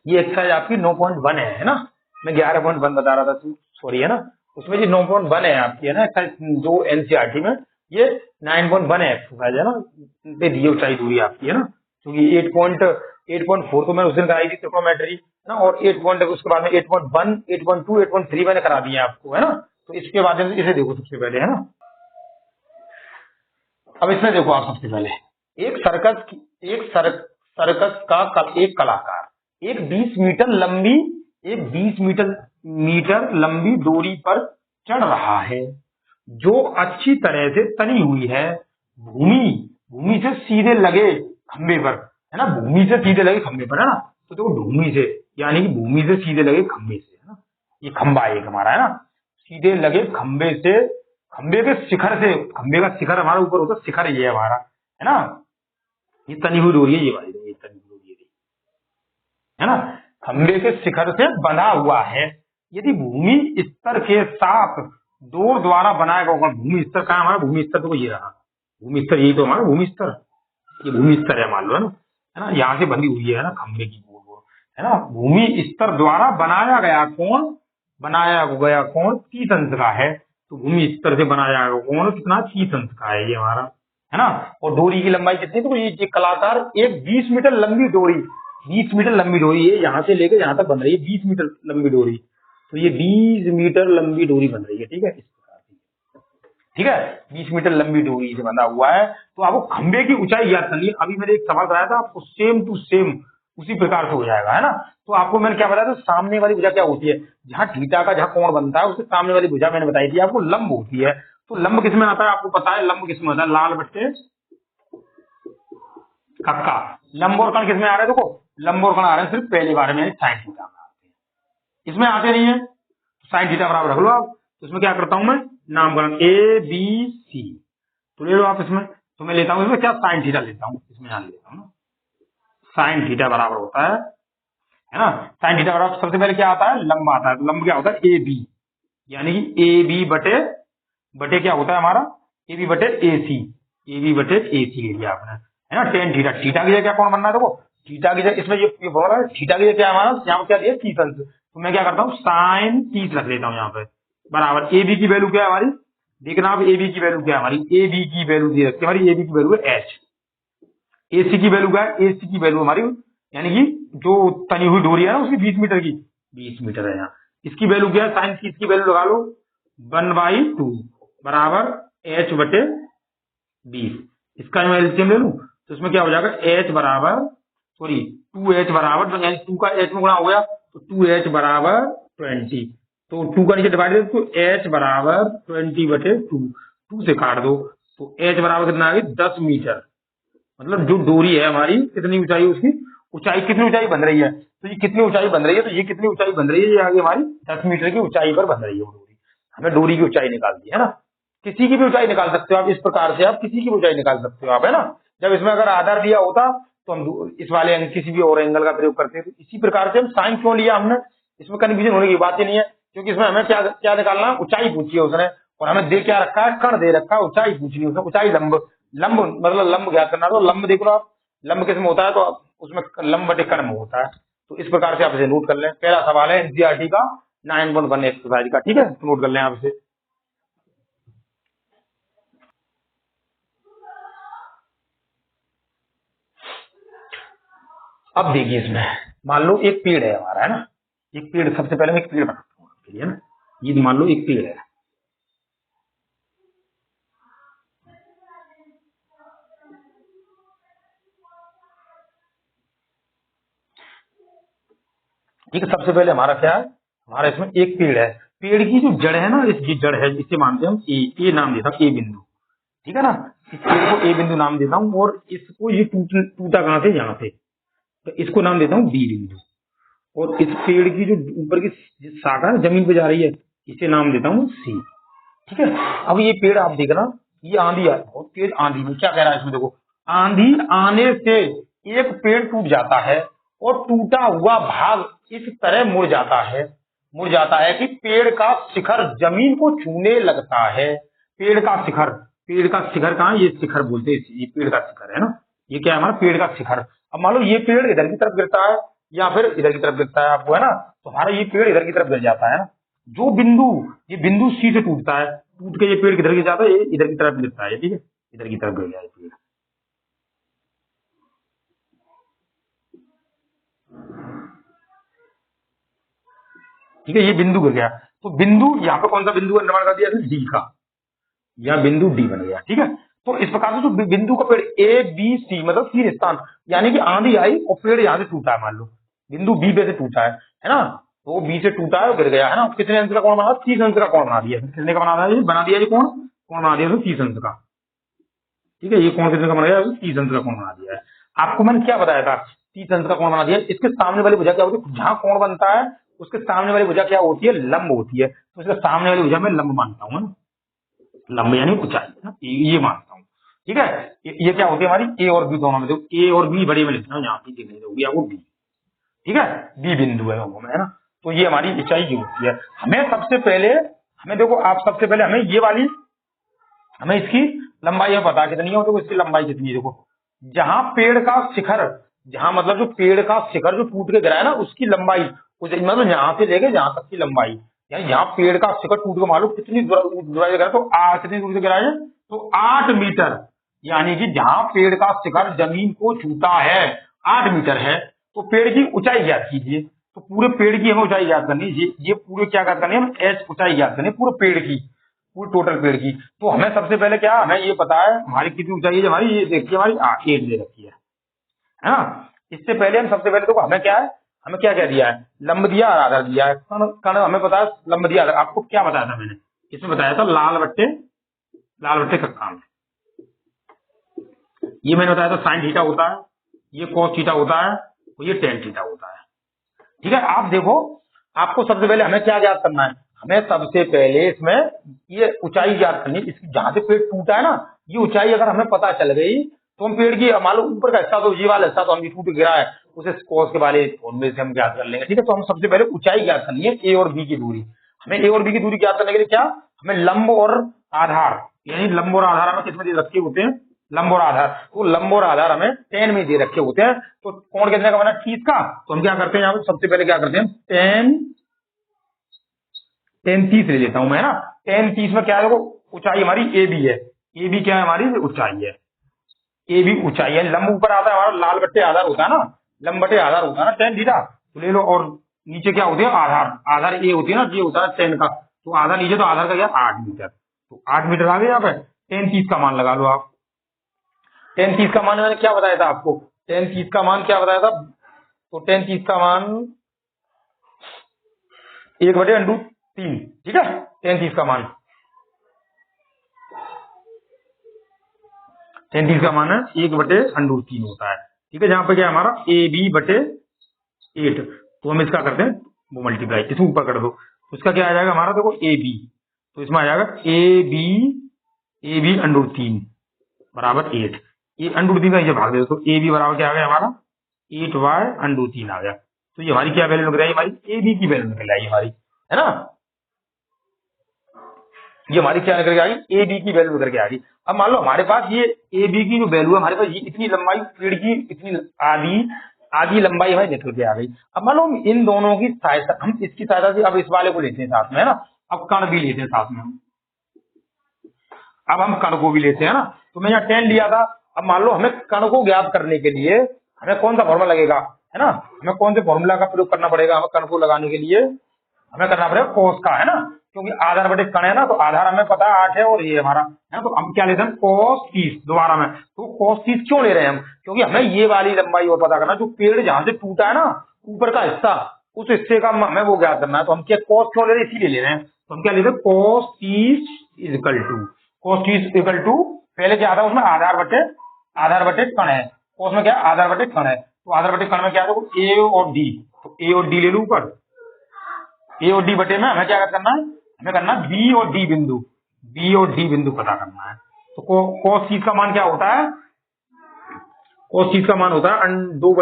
ये एक्सरसाइज आपकी 9.1 है ना। मैं 11.1 बता रहा था, सॉरी, है ना। उसमें जो 9.1 है आपकी, है ना, एक्सरसाइज जो एनसीईआरटी में, ये 9.1 एक्सरसाइज है ना, पे दिए ऊंचाई दूरी आपकी, है ना। क्योंकि 8.4 तो मैं उस दिन कराई थी ट्रिग्नोमेट्री, है ना, और 8 पॉइंट उसके बाद में 8.1, 8.2, 8.3 मैंने करा दिया आपको, है ना। तो इसके माध्यम से इसे देखो सबसे पहले, है ना। अब इसमें देखो आप सबसे पहले, एक सर्कस का एक कलाकार एक 20 मीटर लंबी डोरी पर चढ़ रहा है, जो अच्छी तरह से तनी हुई है। भूमि से सीधे लगे खंबे पर, है ना, भूमि से सीधे लगे खंबे पर, है ना। तो देखो भूमि से, यानी कि भूमि से सीधे लगे खंबे से, है ना। ये खंबा एक हमारा, है ना, सीधे लगे खंबे से, खंबे के शिखर से, खंबे का शिखर हमारा ऊपर होता है, शिखर ये है हमारा, है ना। ये तनी हुई डोरी है, ये वाली, ये तनी हुई डोरी है ना, खंबे के शिखर से बंधा हुआ है। यदि भूमि स्तर के साथ डोर द्वारा बनाया गया, भूमि स्तर कहाँ हमारा, भूमि स्तर तो ये रहा, भूमि स्तर यही तो हमारा भूमि स्तर, ये भूमि स्तर है मान लो, है ना, यहाँ से बंधी हुई है ना खंबे की डोर, है ना। भूमि स्तर द्वारा बनाया गया कोण 30 अंश का है। तो भूमि स्तर से बनाया गया कोण कितना, 30 अंश का है ये हमारा, है ना। और डोरी की लंबाई कितनी, तो ये कलाकार एक 20 मीटर लंबी डोरी, 20 मीटर लंबी डोरी है, यहाँ से लेकर यहाँ तक बन रही है 20 मीटर लंबी डोरी। तो ये 20 मीटर लंबी डोरी बन रही है, ठीक है, इस प्रकार से, ठीक है। 20 मीटर लंबी डोरी से बंधा हुआ है। तो आपको खंबे की ऊंचाई याद करनी है। अभी मैंने एक सवाल कराया था आपको, सेम टू सेम उसी प्रकार से हो जाएगा, है ना। तो आपको मैंने क्या बताया था, सामने वाली भुजा क्या होती है, जहां थीटा का जहां कोण बनता है, उससे सामने वाली भुजा मैंने बताई थी आपको, लंब होती है। तो लंब किसमें आता है आपको पता है, लंब किसमें आता है, लाल बट्टे कक्का। लंब और कण किसमें आ रहे हैं, देखो लंब और कण आ रहे हैं सिर्फ पहली बार में साइन थीटा में आते हैं, इसमें आते नहीं है। साइन थीटा बराबर रख लो आप। तो इसमें क्या करता हूं मैं, नामकरण ABC तो ले लो आप इसमें। तो मैं लेता हूं इसमें क्या, साइन थीटा लेता हूं, इसमें यहां लेता हूं ना, साइन थीटा बराबर होता है ना। साइन थीटा बराबर सबसे पहले क्या आता है, लंब आता है। तो लंब क्या होता है, AB, यानी कि AB बटे क्या होता है हमारा, AB बटे AC, AB बटे AC ले लिया आपने, है ना। टेन थीटा, थीटा की जगह क्या कौन बनना है, देखो थीटा की जगह इसमें ये बोल रहा है, थीटा की जगह क्या है हमारा, यहाँ पर क्या दिया 30 अंश। तो मैं क्या करता हूँ, साइन 30 रख लेता हूँ यहाँ पे, बराबर AB की वैल्यू क्या है हमारी, देखना आप AB की वैल्यू क्या है हमारी, AB की वैल्यू दी रखी है हमारी, AB की वैल्यू है H। AC की वैल्यू क्या है, AC की वैल्यू हमारी, यानी कि जो तनी हुई डोरी है ना उसकी 20 मीटर की, 20 मीटर है यहाँ। इसकी वैल्यू क्या है, साइन 30 की वैल्यू लगा लो, 1/2 बराबर H बटे 20। इसका मैं एलसीएम ले लूं तो इसमें क्या हो जाएगा, H बराबर, सॉरी 2H बराबर, तो यानी 2 का H में गुणा हो गया, तो 2H बराबर 20। तो 2 का नीचे डिवाइड तो H बराबर 20 बटे 2 से काट दो। तो H बराबर कितना आ गई, 10 मीटर। मतलब जो डोरी है हमारी कितनी ऊंचाई है, उसकी ऊंचाई कितनी ऊंचाई बन रही है, तो ये कितनी ऊंचाई बन रही है, तो ये कितनी ऊंचाई बन रही है, ये आगे हमारी 10 मीटर की ऊंचाई पर बन रही है वो डोरी। हमें डोरी की ऊंचाई निकालती है ना। किसी की भी ऊंचाई निकाल सकते हो आप, इस प्रकार से आप किसी की ऊंचाई निकाल सकते हो आप, है ना। जब इसमें अगर आधार दिया होता तो हम इस वाले किसी भी और एंगल का प्रयोग करते हैं। तो इसी प्रकार से हम साइन क्यों लिया हमने, इसमें कंफ्यूजन होने की बात ही नहीं है, क्योंकि इसमें हमें क्या क्या निकालना, ऊंचाई पूछी है उसने, और हमें दे क्या रखा है, कण दे रखा है, ऊंचाई पूछनी है उसने, ऊंचाई लंब, लंब मतलब लंब ज्ञात करना। तो लंब देख लो आप, लंब किसमें होता है, तो उसमें लंब बटे कण में होता है। तो इस प्रकार से आप इसे नोट कर लें। पहला सवाल है एनसीईआरटी का 9.1 एक्सरसाइज का, ठीक है, तो नोट कर लें आप इसे। अब देखिए इसमें मान लो एक पेड़ है हमारा, है ना, एक पेड़, सबसे पहले मैं एक पेड़ बनाता हूँ आपके लिए, है ना। ये मान लो एक पेड़ है, ठीक है। सबसे पहले हमारा क्या है, हमारा इसमें एक पेड़ है, पेड़ की जो जड़ है ना, इस जड़ है, इसे मानते हैं हम ए नाम देता हूं, ए बिंदु, ठीक है ना। इस पेड़ को ए बिंदु नाम देता हूँ और इसको ये टूटा कहाँ से, यहाँ से, तो इसको नाम देता हूँ डी बिंदु। और इस पेड़ की जो ऊपर की शाखा है जमीन पे जा रही है, इसे नाम देता हूँ सी। ठीक है। अब ये पेड़ आप देखना, ये आंधी है, बहुत तेज आंधी में क्या कह रहा है इसमें, देखो आंधी आने से एक पेड़ टूट जाता है और टूटा हुआ भाग इस तरह मुड़ जाता है कि पेड़ का शिखर जमीन को छूने लगता है। पेड़ का शिखर कहाँ है, ये शिखर बोलते हैं, ये पेड़ का शिखर है ना, ये क्या है हमारा पेड़ का शिखर। अब मान लो ये पेड़ इधर की तरफ गिरता है या फिर इधर की तरफ गिरता है आपको, है ना, तो हमारा ये पेड़ इधर की तरफ गिर जाता है ना। जो बिंदु, ये बिंदु सी से टूटता है, टूट के ये पेड़ किधर गिर जाता है, ये इधर की तरफ गिरता है, ठीक है, इधर की तरफ गिर गया ये पेड़। ठीक है, ये बिंदु गिर गया, तो बिंदु यहाँ पे कौन सा बिंदु निर्माण कर दिया, डी का, या बिंदु डी बन गया। ठीक है, तो इस प्रकार से जो बिंदु का पेड़ ए बी सी, मतलब तीन स्थान, यानी कि आंधी आई और पेड़ यहाँ से टूटा है, मान लो बिंदु बी पे से टूटा है ना, तो बी से टूटा है और गिर गया है ना, कितने अंश का कोण बना, 30 अंश का कोण बना दिया, कितने का बना दिया ये कोण बना दिया 30 अंश का। ठीक है, ये कोण कितने का बना दिया, 30 अंश का कोण बना दिया है। आपको मैंने क्या बताया था, 30 अंश का कोण बना दिया। इसके सामने वाली भुजा क्या होती है, जहां कोण बनता है उसके सामने वाली भुजा क्या होती है, लंब होती है, तो इसके सामने वाली भुजा में लंब मानता हूँ, लंब यानी ऊंचाई, ये मानता हूँ। ठीक है, ये क्या होती है हमारी ए और बी दोनों में, देखो ए और बी बड़े में लिखना, यहाँ पे देखने होगी आपको बी। ठीक है, बी बिंदु है वो में, है ना, तो ये हमारी ऊंचाई की होती है। हमें सबसे पहले, हमें देखो आप सबसे पहले हमें ये वाली, हमें इसकी लंबाई पता कितनी है, देखो इसकी लंबाई कितनी है, देखो जहां पेड़ का शिखर, जहां मतलब जो पेड़ का शिखर जो टूट के गिरा है ना, उसकी लंबाई, मतलब यहाँ से लेके जहां तक की लंबाई, यानी यहाँ पेड़ का शिखर टूट के मालूम कितनी दूरी से गिरा, तो कितनी दूरी से गिरा है, तो 8 मीटर, यानी कि जहां पेड़ का शिखर जमीन को छूता है 8 मीटर है, तो पेड़ की ऊंचाई ज्ञात कीजिए। तो पूरे पेड़ की हमें ऊंचाई ज्ञात करनी है, ये पूरे क्या ज्ञात करनी है, एच ऊंचाई ज्ञात करनी है पूरे पेड़ की, पूरे टोटल पेड़ की। तो हमें सबसे पहले क्या, हमें ये पता है हमारी कितनी ऊंचाई है, हमारी ये देखिए हमारी 8 दे रखी है ना। इससे पहले हम सबसे पहले देखो हमें क्या है, हमें क्या क्या दिया है, लंब दिया और आधार दिया है, कण हमें पता है लंब दिया। आपको क्या बताया था मैंने, इसमें बताया था लाल बट्टे का काम है, ये मैंने बताया था साइन थीटा होता है, ये कॉस थीटा होता है और ये टेन थीटा होता है। ठीक है, आप देखो आपको सबसे पहले हमें क्या ज्ञात करना है, हमें सबसे पहले इसमें ये ऊंचाई ज्ञात करनी है, इसकी जहां से पेड़ टूटा है ना, ये ऊंचाई अगर हमें पता चल गई तो हम पेड़ की मान लो ऊपर का हिस्सा, तो ये वाला हिस्सा तो हम टूट गिरा है, उसे कॉस के वाले फॉर्मूले से हम ज्ञात कर लेंगे। ठीक है, तो हम सबसे पहले ऊंचाई ज्ञात करनी है, ए और बी की दूरी। हमें ए और बी की दूरी ज्ञात करने के लिए क्या, हमें लंब और आधार, यानी लंब और आधार हमें किसमें दे रखे होते हैं, लंब और आधार, तो लंब और आधार हमें 10 में दे रखे होते हैं। तो कोण कितने का बना, 30 का, तो हम क्या करते हैं, यहाँ सबसे पहले क्या करते हैं, 10 30 ले लेता हूं मैं ना, 10 30 में क्या है, ऊंचाई हमारी ए बी है, ए बी क्या है हमारी ऊंचाई है, ए बी ऊंचाई है, लंब ऊपर आता है हमारा, लाल बट्टे आधार होता है ना, लंब बटे आधार होता है ना, 10 थीटा, तो ले लो, और नीचे क्या होती है आधार ए होती है ना, ये होता है 10 का, तो आधार नीचे, तो आधार का क्या 8 मीटर, तो 8 मीटर आ गए यहाँ पे। 10 30 का मान लगा लो आप, 10 30 का मान मैंने क्या बताया था आपको, 10 30 का मान क्या बताया था, तो 10 30 का मान 1/√3। ठीक है, 10 30 का मान, 10 30 का मान है 1/√3 होता है। ठीक है, जहां पे क्या हमारा ए बी बटे 8, तो हम इसका करते हैं वो मल्टीप्लाई, इसे ऊपर कर दो, तो इसका क्या आ जाएगा हमारा, देखो ए बी, तो इसमें आ जाएगा ए बी √3 बराबर 8, ये √3 का ये भाग दे दो, तो ए बी बराबर क्या आ गया हमारा 8/√3 आ गया। तो ये हमारी क्या वैल्यू निकल आई, हमारी ए बी की वैल्यू निकल आई हमारी, है ना, ये हमारी क्या निकल के आ गई, ए बी की वैल्यू निकल के आ गई। अब मान लो हमारे पास ये ए बी की जो वैल्यू है, हमारे पास ये इतनी लंबाई पेड़ की, इतनी आधी लंबाई हमारी निकल के आ गई। अब मान लो हम इन दोनों की सहायता, हम इसकी सहायता से अब इस वाले को लेते हैं साथ में, है ना, अब कण भी लेते हैं साथ में हम, अब हम कण को भी लेते हैं ना, तो मैं यहाँ 10 लिया था। अब मान लो हमें कण को ज्ञात करने के लिए हमें कौन सा फॉर्मूला लगेगा, है ना, हमें कौन से फॉर्मूला का प्रयोग करना पड़ेगा, हमें कण को लगाने के लिए हमें करना पड़ेगा कॉस का, है ना, क्योंकि आधार बटे कण है ना, तो आधार हमें पता है 8 है और ये हमारा है, तो हम क्या लेते हैं cos 30 दोबारा में। तो cos 30 क्यों ले रहे हैं हम, क्योंकि हमें ये वाली लंबाई और पता करना, जो पेड़ जहां से टूटा है ना ऊपर का हिस्सा, उस हिस्से का हमें वो ज्ञात करना है। तो हम क्या cos क्यों ले रहे हैं, इसीलिए ले रहे हैं, तो हम क्या लेते हैं cos 30 इक्वल टू पहले क्या आता है उसमें आधार बटे कण है, और उसमें क्या आधार बटे कण है, तो आधार बटे कण में क्या था ए और डी, तो ए और डी ले लू ऊपर, ए और डी बटे में हमें क्या करना है, हमें करना बी और डी बिंदु, बी और डी बिंदु पता करना है। तो cos थीटा का मान क्या होता है, cos थीटा का मान होता है अंडू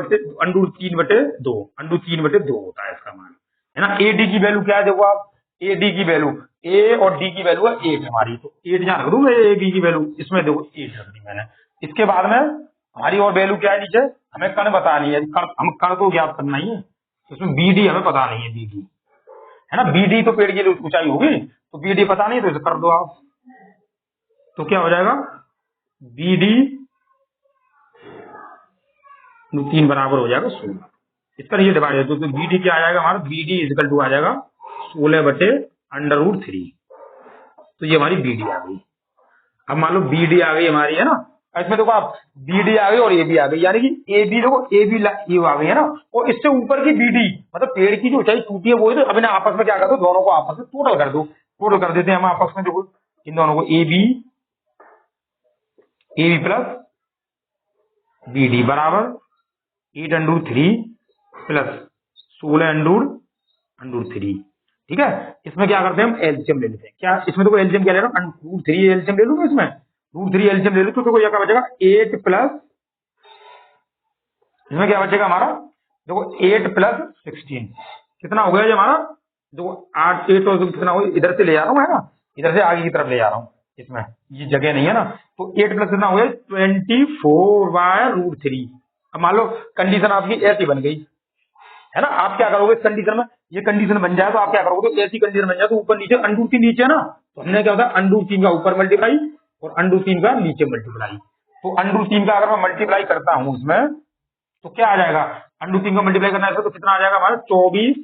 3/2, अंडू 3/2 होता है इसका मान, है ना। ए डी की वैल्यू क्या है, देखो आप ए डी की वैल्यू, ए और डी की वैल्यू है 8 हमारी, तो 8 यहाँ रख दूंगा, ए डी की वैल्यू इसमें देखो 8 रख दी मैंने। इसके बाद में हमारी और वैल्यू क्या है नीचे, हमें कण बतानी है, हम कण को ज्ञात करना ही है, तो इसमें बी डी हमें पता नहीं है, बी डी है ना, बी डी तो पेड़ की ऊंचाई होगी, तो बी डी पता नहीं तो इसे कर दो आप, तो क्या हो जाएगा बी डी 3 बराबर हो जाएगा 16, इसका ये डिवाइड है, तो बी डी क्या आ जाएगा हमारा, बी डी इजिकल टू आ जाएगा 16/√3, तो ये हमारी बी डी आ गई। अब मान लो बी डी आ गई हमारी, है ना, इसमें देखो आप बी डी आ गई और ए बी आ गई, यानी कि ए बी देखो ए बी ये आ गई है ना, और इससे ऊपर की बी डी मतलब पेड़ की जो ऊंचाई टूटी है वो है, तो अब इन्हें आपस में क्या कर दो, दोनों को आपस में टोटल कर दो, टोटल कर देते हैं हम आपस में, देखो इन दोनों को A B plus B D बराबर 8√3 प्लस 16√3, ठीक है। इसमें क्या करते हैं हम एलसीएम ले लेते हैं, क्या इसमें देखो एलसीएम क्या ले रहा हूँ, √3 एलसीएम ले लूंगा, इसमें √3 एलसीएम ले लो, तो देखो क्या बचेगा 8 प्लस, इसमें क्या बचेगा हमारा, देखो 8 प्लस 16 कितना हो गया ये हमारा, देखो 8 और कितना हो, इधर से ले जा रहा हूँ, है ना, इधर से आगे की तरफ ले जा रहा हूँ, इसमें ये जगह नहीं है ना, तो 8 प्लस कितना हो गया 24/√3। अब मान लो कंडीशन आपकी ऐसी बन गई, है ना, आप क्या करोगे इस कंडीशन में, ये कंडीशन बन जाए तो आप क्या करोगे, तो ऐसी कंडीशन बन जाए तो ऊपर नीचे √3 नीचे ना, तो हमने क्या होता है √3 का ऊपर मल्टीप्लाई और √3 का नीचे मल्टीप्लाई, तो √3 का अगर मैं मल्टीप्लाई करता हूं इसमें तो क्या आ जाएगा, √3 का मल्टीप्लाई करना है तो कितना आ जाएगा हमारा 24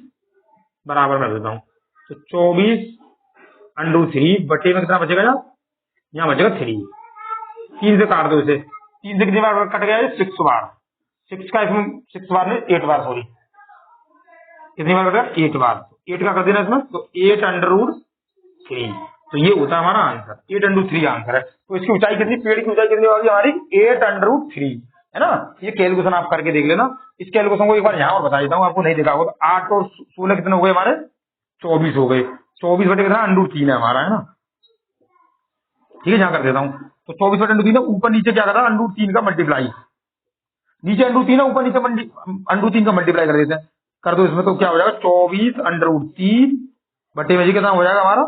बराबर कर देता हूँ, तो 24√3 बटे में कितना बचेगा यार, यहाँ बचेगा 3, 3 से काट दो इसे, 3 से कितनी बार कट गया 6 बार, 6 का इसमें 6 बार नहीं 8 बार, सॉरी कितनी बार कटा 8 बार, 8 का कर देना इसमें, तो 8√3, तो ये होता है हमारा आंसर, 8√3 आंसर है। तो इसकी ऊंचाई कितनी, पेड़ की ऊंचाई कितनी होगी हमारी 8√3, है ना। ये कैलकुलेशन आप करके देख लेना, इस कैलकुलेशन को एक बार यहाँ और बता देता हूँ, आपको नहीं देखा होगा, तो 8 और 16 कितने हो गए हमारे 24 हो गए, 24 बटे कितना √3 है हमारा, है ना, ठीक है, यहाँ कर देता हूँ, तो 24 बटे √3 ऊपर नीचे क्या करा √3 का मल्टीप्लाई, नीचे √3 ऊपर नीचे √3 का मल्टीप्लाई कर देते हैं, कर दो इसमें, तो क्या हो जाएगा 24√3 बटे में कितना हो जाएगा हमारा,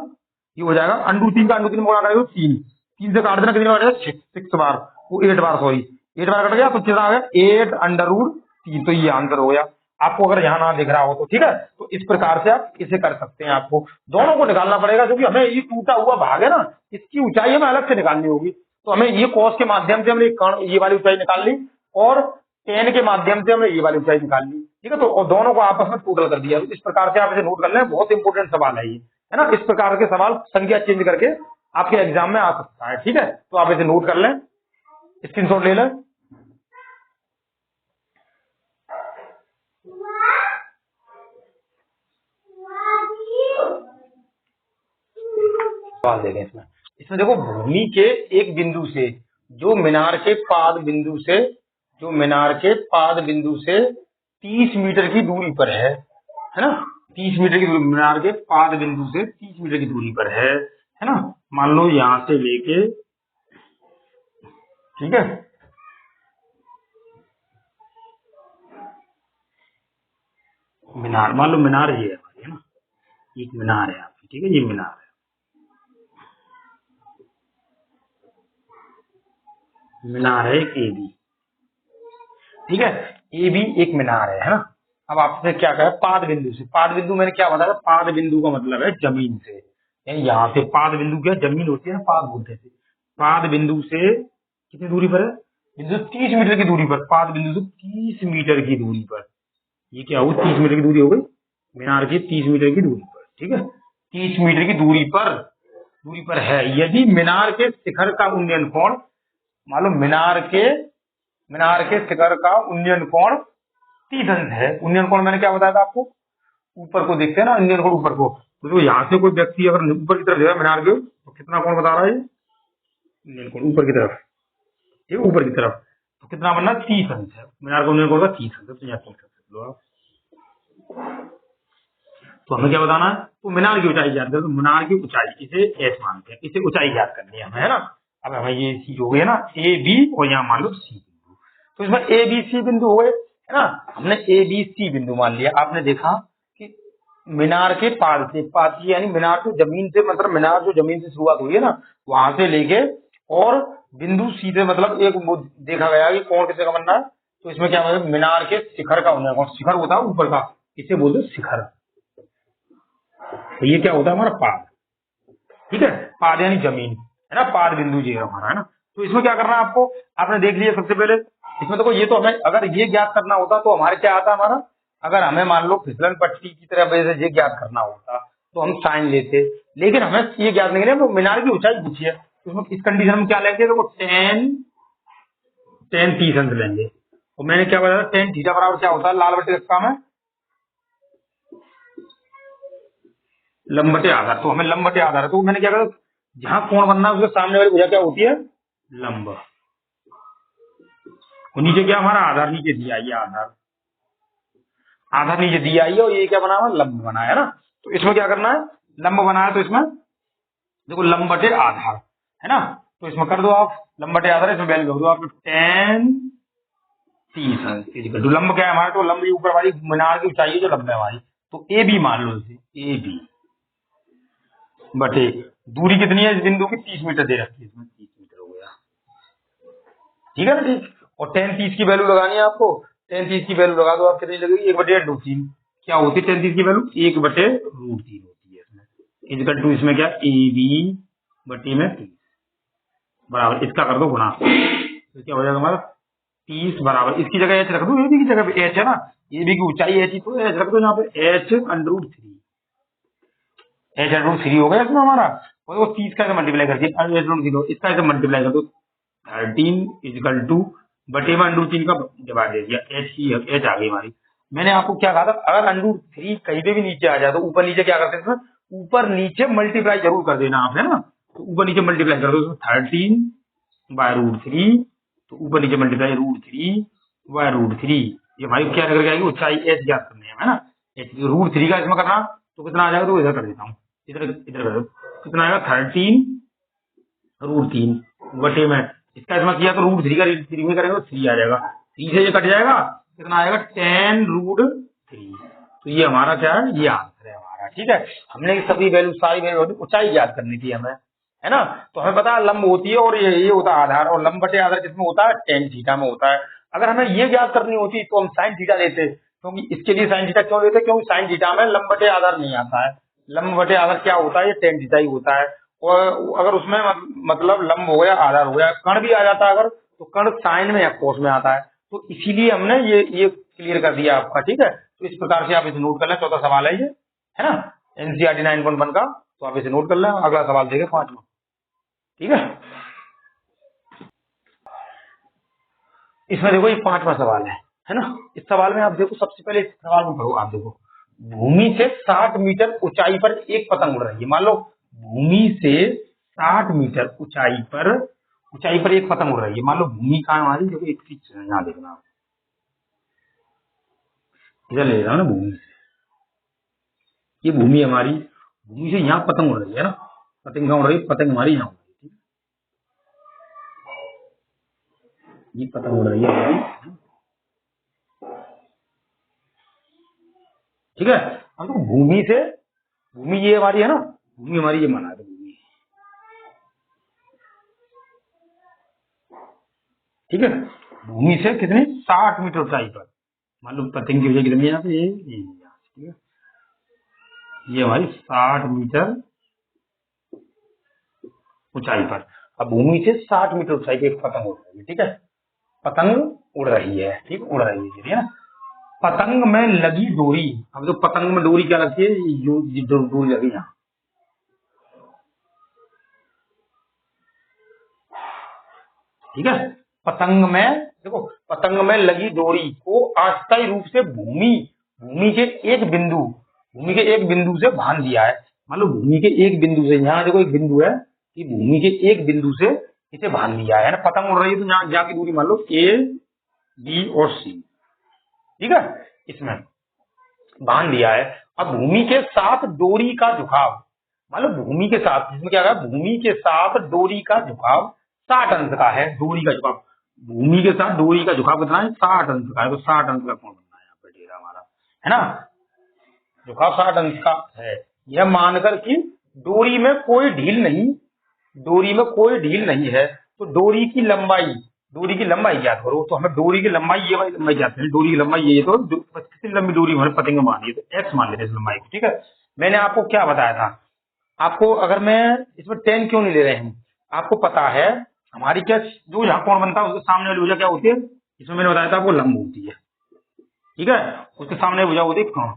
ये हो जाएगा √3 का √3 में गुणा करेगा 3, 3 से काट देना कितनी बार 6 बार, वो 8 बार, सॉरी 8 बार कट गया, तो कितना आ गया 8√3, तो ये आंसर हो गया। आपको अगर यहाँ ना दिख रहा हो तो ठीक है, तो इस प्रकार से आप इसे कर सकते हैं, आपको दोनों को निकालना पड़ेगा, क्योंकि हमें ये टूटा हुआ भाग है ना, इसकी ऊंचाई हमें अलग से निकालनी होगी, तो हमें ये कॉस के माध्यम से हमने ये वाली ऊंचाई निकाल ली, और टेन के माध्यम से हमने ये वाली ऊंचाई निकाल ली, ठीक है, तो दोनों को आपस में टोटल कर दिया, इस प्रकार से आप इसे नोट कर लें, बहुत इंपॉर्टेंट सवाल है ये, है ना, इस प्रकार के सवाल संख्या चेंज करके आपके एग्जाम में आ सकता है, ठीक है, तो आप इसे नोट कर लें, स्क्रीनशॉट ले लें। सवाल देखें इसमें, इसमें देखो भूमि के एक बिंदु से जो मीनार के पाद बिंदु से 30 मीटर की दूरी पर है ना, 30 मीटर की दूरी, मीनार के पाद बिंदु से 30 मीटर की दूरी पर है ना, मान लो यहां से लेके, ठीक है, मीनार, मान लो मीनार ये है हमारी, है ना, एक मीनार है आपकी, ठीक है, ये मीनार है, मीनार है एक ए बी, ठीक है, ए बी एक मीनार है ना। अब आपसे क्या कहा पाद बिंदु से, पाद बिंदु मैंने क्या बताया, पाद बिंदु का मतलब है जमीन से, यानी यहाँ से पाद बिंदु क्या जमीन होती है ना, पाद बोलते हैं, पाद बिंदु से कितनी दूरी पर है, बिंदु 30 मीटर की दूरी पर, पाद बिंदु से 30 मीटर की दूरी पर, ये क्या होगी 30 मीटर की दूरी हो गई, मीनार की 30 मीटर की दूरी पर, ठीक है, 30 मीटर की दूरी पर है, यदि मीनार के शिखर का उन्नयन कोण, मान लो मीनार के शिखर का उन्नयन कोण 30 अंश है, उन्नयन कोण मैंने क्या बताया था आपको, ऊपर को देखते हैं ना, उन्नयन कोण ऊपर को, तो यहाँ से कोई व्यक्ति अगर ऊपर की तरफ जाए मीनार के, तो कितना कोण बता रहा है, नीलकोण ऊपर की तरफ, ठीक है, ऊपर की तरफ। तो कितना बनना, 30 अंश है मीनार का, नीलकोण का 30 अंश है, तो यहाँ 30 अंश लो आप। तो हमें क्या बताना है, तो मीनार की ऊंचाई ज्ञात करें, तो मीनार की ऊंचाई, इसे एच मानते हैं, इसे ऊंचाई ज्ञात करनी है हमें, है ना। अब हमें ये सी हो गया ना, ए बी, और यहाँ मान लो सी बिंदु। तो इसमें ए बी सी बिंदु हो गए, है ना। हमने ए बी सी बिंदु मान लिया। आपने देखा कि मीनार के पाद से, पाद यानी मीनार को जमीन से, मतलब मीनार जो जमीन से शुरुआत हुई है ना, वहां से लेके और बिंदु सी से, मतलब एक देखा गया कि कोण कितने का बनना है। तो इसमें क्या मतलब मीनार के शिखर का होना है, शिखर होता है ऊपर का, इसे बोलते शिखर। तो ये क्या होता है हमारा पाद, ठीक है, पाद यानी जमीन, है ना, पाद बिंदु ये हमारा, है ना। तो इसमें क्या करना है आपको, आपने देख लिया सबसे पहले। इसमें देखो ये तो हमें, अगर ये ज्ञात करना होता तो हमारे क्या आता हमारा, अगर हमें मान लो फिसलन पट्टी की तरह वजह से ये ज्ञात करना होता तो हम साइन लेते, लेकिन हमें ये ज्ञात नहीं करना, मीनार की ऊंचाई पूछी है। तो इसमें इस कंडीशन में क्या लेंगे, देखो टेन 30 अंश लेंगे। और मैंने क्या बताया, टेन थीटा बराबर क्या होता है, लाल बटे का काम है लंब बटे आधार। तो हमें लंब बटे आधार है, तो मैंने क्या कहा, जहां कोण बनना है उसके सामने वाली भुजा क्या होती है, लंब। और नीचे क्या हमारा आधार नीचे दिया, ये आधार, आधार नीचे दिया है, और ये क्या बना हुआ, लंब बना है ना। तो इसमें क्या करना है, लंब बना है, तो इसमें देखो लंब बटे आधार, है ना। तो इसमें कर दो आप लंब बटे आधार, इसमें वैल्यू दो आप 10 30 अंश। लंब क्या है हमारा, तो लंब ऊपर वाली मीनार की ऊंचाई है जो लंब है हमारी, तो ए बी मान लो इसे, ए बी बटे दूरी कितनी है इस बिंदु की, 30 मीटर दे रखी है, इसमें 30 मीटर हो गया, ठीक है ना, ठीक। और 10 30 की वैल्यू लगानी है आपको, 10 30 की वैल्यू लगा दो आप, कितनी लगेगी, 1/√3। क्या होती है 10 30 की वैल्यू, 1/√3 होती है इसमें। इजकल टू इसमें क्या, ए बी बटे में 30 बराबर, इसका कर दो गुणा, तो क्या हो जाएगा हमारा 30 बराबर, इसकी जगह एच रख दो, ए बी की जगह पे एच है ना, ए बी की ऊंचाई एच ही, तो एच रख दो यहाँ पे, एच√3, एच√3 हो गया इसमें हमारा। और वो 30 का मल्टीप्लाई करके एच√0 इसका ऐसे मल्टीप्लाई कर दो, 13 इजकल टू बटे में √3 का डिवाइड दे दिया, एच की एच आ गई हमारी। मैंने आपको क्या कहा था, अगर √3 कहीं पे भी नीचे आ जाए तो ऊपर नीचे क्या करते हैं, ऊपर नीचे मल्टीप्लाई जरूर कर देना आप, है ना। तो ऊपर नीचे मल्टीप्लाई कर दो, 13/√3, तो ऊपर नीचे मल्टीप्लाई √3/√3, ये हमारी क्या करके आएगी, ऊंचाई एच ज्ञात करनी है ना, एच √3 का इसमें करना, तो कितना आ जाएगा, तो इधर कर देता हूँ, इधर इधर कर दो, कितना आएगा 13√3 बटे में, इसका इसमें किया तो √3 का 3 में करेंगे तो 3 आ जाएगा, 3 से ये कट जाएगा, कितना आएगा 10√3। तो ये हमारा क्या है, ये आंसर है हमारा, ठीक है। हमने सभी वैल्यू, सारी वैल्यू ऊंचाई ज्ञात करनी थी हमें, है ना। तो हमें पता है लंब होती है, और ये होता है आधार, और लंब बटे आधार किसमें होता है, टेन थीटा में होता है। अगर हमें ये ज्ञात करनी होती तो हम साइन थीटा लेते, क्योंकि इसके लिए साइन थीटा क्यों लेते, क्योंकि साइन थीटा में लंब बटे आधार नहीं आता है। लंब बटे आधार क्या होता है, ये टेन थीटा ही होता है। और अगर उसमें मतलब लंब हो गया, आधार हो गया, कण भी आ जाता है अगर, तो कण साइन में या कोस में आता है। तो इसीलिए हमने ये क्लियर कर दिया आपका, ठीक है। तो इस प्रकार से आप इसे नोट कर लें, चौथा सवाल है ये, है ना, एनसीईआरटी 9.1 का। तो आप इसे नोट कर लें, अगला सवाल देखें 5वां, ठीक है। इसमें देखो ये 5वां सवाल है ना। इस सवाल में आप देखो, सबसे पहले इस सवाल को पढ़ो आप, देखो भूमि से 60 मीटर ऊंचाई पर एक पतंग उड़ रही है। मान लो भूमि से 60 मीटर ऊंचाई पर एक पतंग उड़ रही है। मान लो भूमि कहाँ है हमारी, देखो एक चीज यहाँ देखना, इधर ले रहा हूँ ना भूमि से, ये भूमि हमारी, भूमि से यहाँ पतंग उड़ रही है ना, पतंग कहाँ उड़ रही है, पतंग हमारी यहाँ उड़ रही है, ये पतंग उड़ रही है हमारी, ठीक है। अब तो भूमि ये हमारी है ना, भूमि हमारी ये माना है, तो भूमि, ठीक है। भूमि से कितने 60 मीटर ऊंचाई पर, मान लो पतंग की वजह कितनी है यहाँ पे, ये यहाँ से, ठीक है, ये हमारी 60 मीटर ऊंचाई पर। अब भूमि से 60 मीटर ऊंचाई पे एक पतंग उड़ रही है, ठीक है, पतंग उड़ रही है, ठीक, उड़ रही है, ठीक है ना। पतंग में लगी डोरी, अब तो पतंग में डोरी क्या लगती है, जो डोरी लगी यहाँ, ठीक है। पतंग में देखो, पतंग में लगी डोरी को अस्थायी रूप से भूमि के एक बिंदु से बांध दिया है। मान लो भूमि के एक बिंदु से, यहाँ देखो एक बिंदु है कि भूमि के एक बिंदु से इसे बांध दिया है ना, पतंग उड़ रही है तो यहाँ की दूरी मान लो ए बी और सी, ठीक है, इसमें बांध दिया है। अब भूमि के साथ डोरी का झुकाव, मान लो भूमि के साथ, इसमें क्या है, भूमि के साथ डोरी का झुकाव 60 अंश का है। डोरी का झुकाव, भूमि के साथ डोरी का झुकाव कितना है, 60 अंश का है। तो 60 अंश का कोण बनना है यहाँ पे डेरा हमारा, है ना, झुकाव 60 अंश का है। यह मानकर कि डोरी में कोई ढील नहीं, डोरी में कोई ढील नहीं है, तो डोरी की लंबाई ज्ञात करो। तो हमें डोरी की लंबाई, ये वाली लंबाई ज्ञात करनी, डोरी की लंबाई ये, तो कितनी लंबी डोरी हमारे पतंग में बांधी है, तो एक्स मान लेते हैं इस लंबाई को, ठीक है। मैंने आपको क्या बताया था, आपको अगर मैं इसमें 10 क्यों नहीं ले रहे हैं, आपको पता है हमारी क्या, जो यहाँ कोण बनता है उसके सामने वाली भुजा क्या होती है, इसमें मैंने बताया था आपको लंब होती है, ठीक है, उसके सामने भुजा होती है कोण।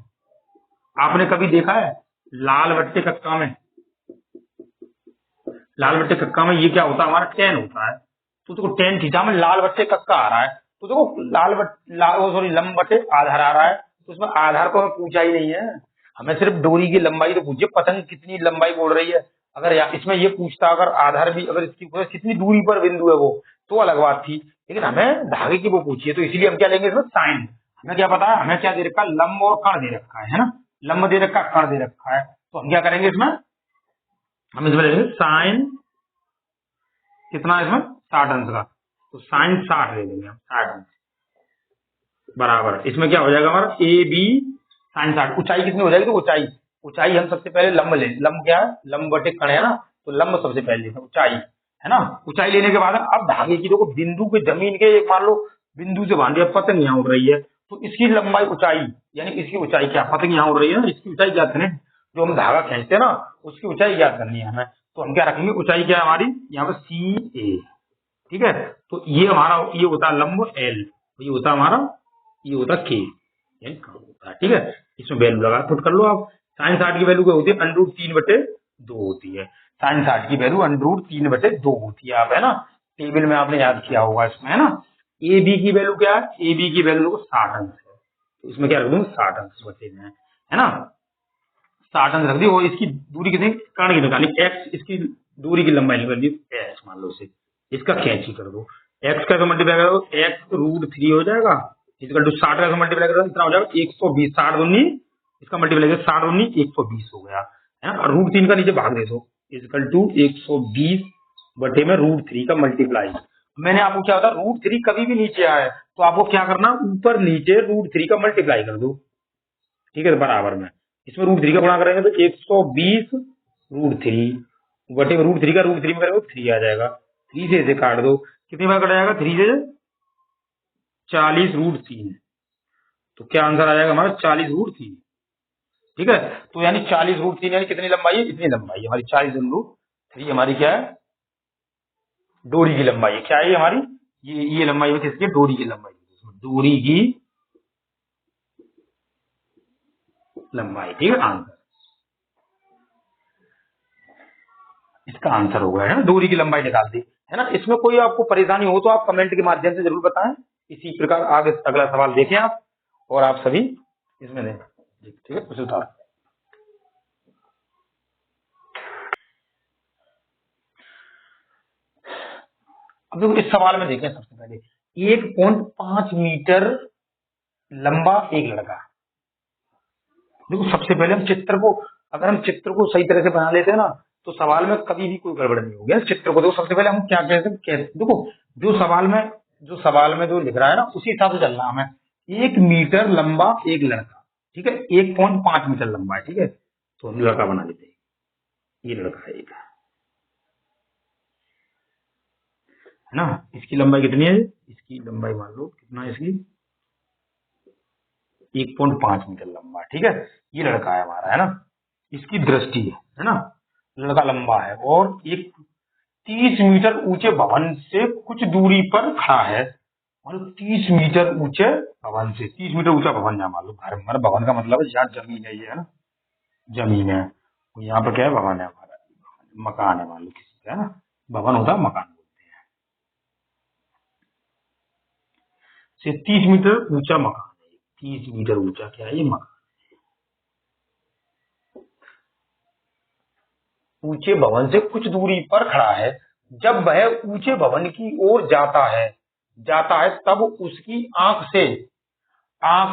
आपने कभी देखा है लाल बट्टे कक्का में, लाल बट्टे कक्का में ये क्या होता है, हमारा tan होता है। तो देखो tan थीटा में लाल बट्टे कक्का आ रहा है, तो देखो सॉरी लंब बट्टे आधार आ रहा है, तो उसमें आधार को हमें पूछा ही नहीं है, हमें सिर्फ डोरी की लंबाई तो पूछिए, पतंग कितनी लंबाई बोल रही है। अगर इसमें ये पूछता अगर आधार भी, अगर इसकी कितनी दूरी पर बिंदु है वो, तो अलग बात थी, लेकिन हमें धागे की वो पूछिए, तो इसीलिए हम क्या लेंगे इसमें साइन। हमें क्या पता है, हमें क्या दे रखा है, लंब और कण दे रखा है ना, लंब दे रखा है, कण दे रखा है, तो हम क्या करेंगे इसमें, हम इसमें लेंगे साइन, कितना है इसमें 60 अंश का, तो साइन 60 ले लेंगे हम, 60 अंश बराबर, इसमें क्या हो जाएगा हमारा ए बी साइन 60। ऊंचाई कितनी हो जाएगी, तो ऊंचाई हम सबसे पहले लंब ले, लंब क्या है, लंब बटे कण है ना, तो लंब सबसे पहले लेते हैं, ऊंचाई है ना। ऊंचाई लेने के बाद अब धागे की देखो बिंदु के जमीन के, एक मान लो बिंदु से बांधी, अब पतंग यहाँ उड़ रही है, तो इसकी लंबाई ऊंचाई, यानी इसकी ऊंचाई क्या, पतंग यहाँ उड़ रही है ना, इसकी ऊंचाई ज्ञात करनी, जो हम धागा खींचते हैं ना उसकी ऊंचाई ज्ञात करनी है हमें। तो हम क्या रखेंगे, ऊंचाई क्या है हमारी यहाँ पे सी ए, ठीक है। तो ये हमारा ये होता है लंब एल, ये होता है हमारा, ये होता के, होता है, ठीक है। इसमें वैल्यू लगा पुट कर लो आप। साइन 60 की वैल्यू क्या होती है, √3/2 होती है, साइन 60 की वैल्यू √3/2 होती है, आप है ना, टेबल में आपने याद किया होगा इसमें, है ना। ए बी की वैल्यू क्या है, ए बी की वैल्यू 60 अंश है, तो इसमें क्या रख दूंगा 60 अंश बचे में, है ना, 60 अंश रख दी। और इसकी दूरी कितनी, कर्ण की निकाली, एक्स, इसकी दूरी की लंबाई निकाली एक्स मान लो इसे, इसका कैंची कर दो, एक्स का मल्टीप्लाई करो, x√3 हो जाएगा, इक्वल टू 60 का मल्टीप्लाई करो कितना हो जाएगा 120, 60 दूनी, इसका मल्टीप्लाई करो 60 दूनी 120 हो गया, है ना। और √3 का नीचे भाग दे दो, इक्वल टू 120 बटे में √3 का मल्टीप्लाई। मैंने आपको क्या होता है, √3 कभी भी नीचे आए तो आपको क्या करना, ऊपर नीचे √3 का मल्टीप्लाई कर दो, ठीक है, बराबर में इसमें √3 का गुणा करेंगे तो 120 √3 बटे √3 का √3 में करेंगे 3 आ जाएगा, 3 से इसे काट दो, कितनी बार कट जाएगा, 3 से 40 √3, तो क्या आंसर आ जाएगा हमारा 40 √3, ठीक है। तो यानी 40 √3 यानी कितनी लंबाई है, इतनी लंबाई है हमारी, 40 √3 हमारी क्या है, डोरी की लंबाई है, क्या है हमारी, ये लंबाई है किसकी, डोरी की लंबाई, डोरी की लंबाई, ठीक है। आंसर इसका आंसर हो गया है ना, डोरी की लंबाई निकाल दी, है ना। इसमें कोई आपको परेशानी हो तो आप कमेंट के माध्यम से जरूर बताएं। इसी प्रकार आगे अगला सवाल देखें आप, और आप सभी इसमें दें, ठीक है, उसे उतार। अब देखो इस सवाल में देखें, सबसे पहले 1.5 मीटर लंबा एक लड़का, देखो सबसे पहले हम चित्र को, अगर हम चित्र को सही तरह से बना लेते हैं ना तो सवाल में कभी भी कोई गड़बड़ नहीं होगी। चित्र को देखो सबसे पहले हम क्या कहते हैं, देखो जो सवाल में जो लिख रहा है ना उसी हिसाब से चलना हमें। 1 मीटर लंबा एक लड़का, ठीक है, 1.5 मीटर लंबा है, ठीक है, तो हम लड़का बना लेते हैं, ये लड़का है एक, है ना। इसकी लंबाई कितनी है, इसकी लंबाई मान लो कितना है, इसकी 1.5 मीटर लंबा, ठीक है, ये लड़का है हमारा, है ना। इसकी दृष्टि है ना, लड़का लंबा है और एक 30 मीटर ऊंचे भवन से कुछ दूरी पर खड़ा है, मतलब 30 मीटर ऊंचे भवन से, 30 मीटर ऊंचा भवन है, मान लो घर, हमारा भवन का मतलब है यहाँ जमीन है, ये है ना, जमीन है, यहाँ पर क्या है, भवन है हमारा, मकान है मान लो किसी का, है ना, भवन होता है मकान बोलते हैं, से 30 मीटर ऊंचा मकान है, 30 मीटर ऊंचा क्या है, ये मकान ऊंचे भवन से कुछ दूरी पर खड़ा है, जब वह ऊंचे भवन की ओर जाता है तब उसकी आंख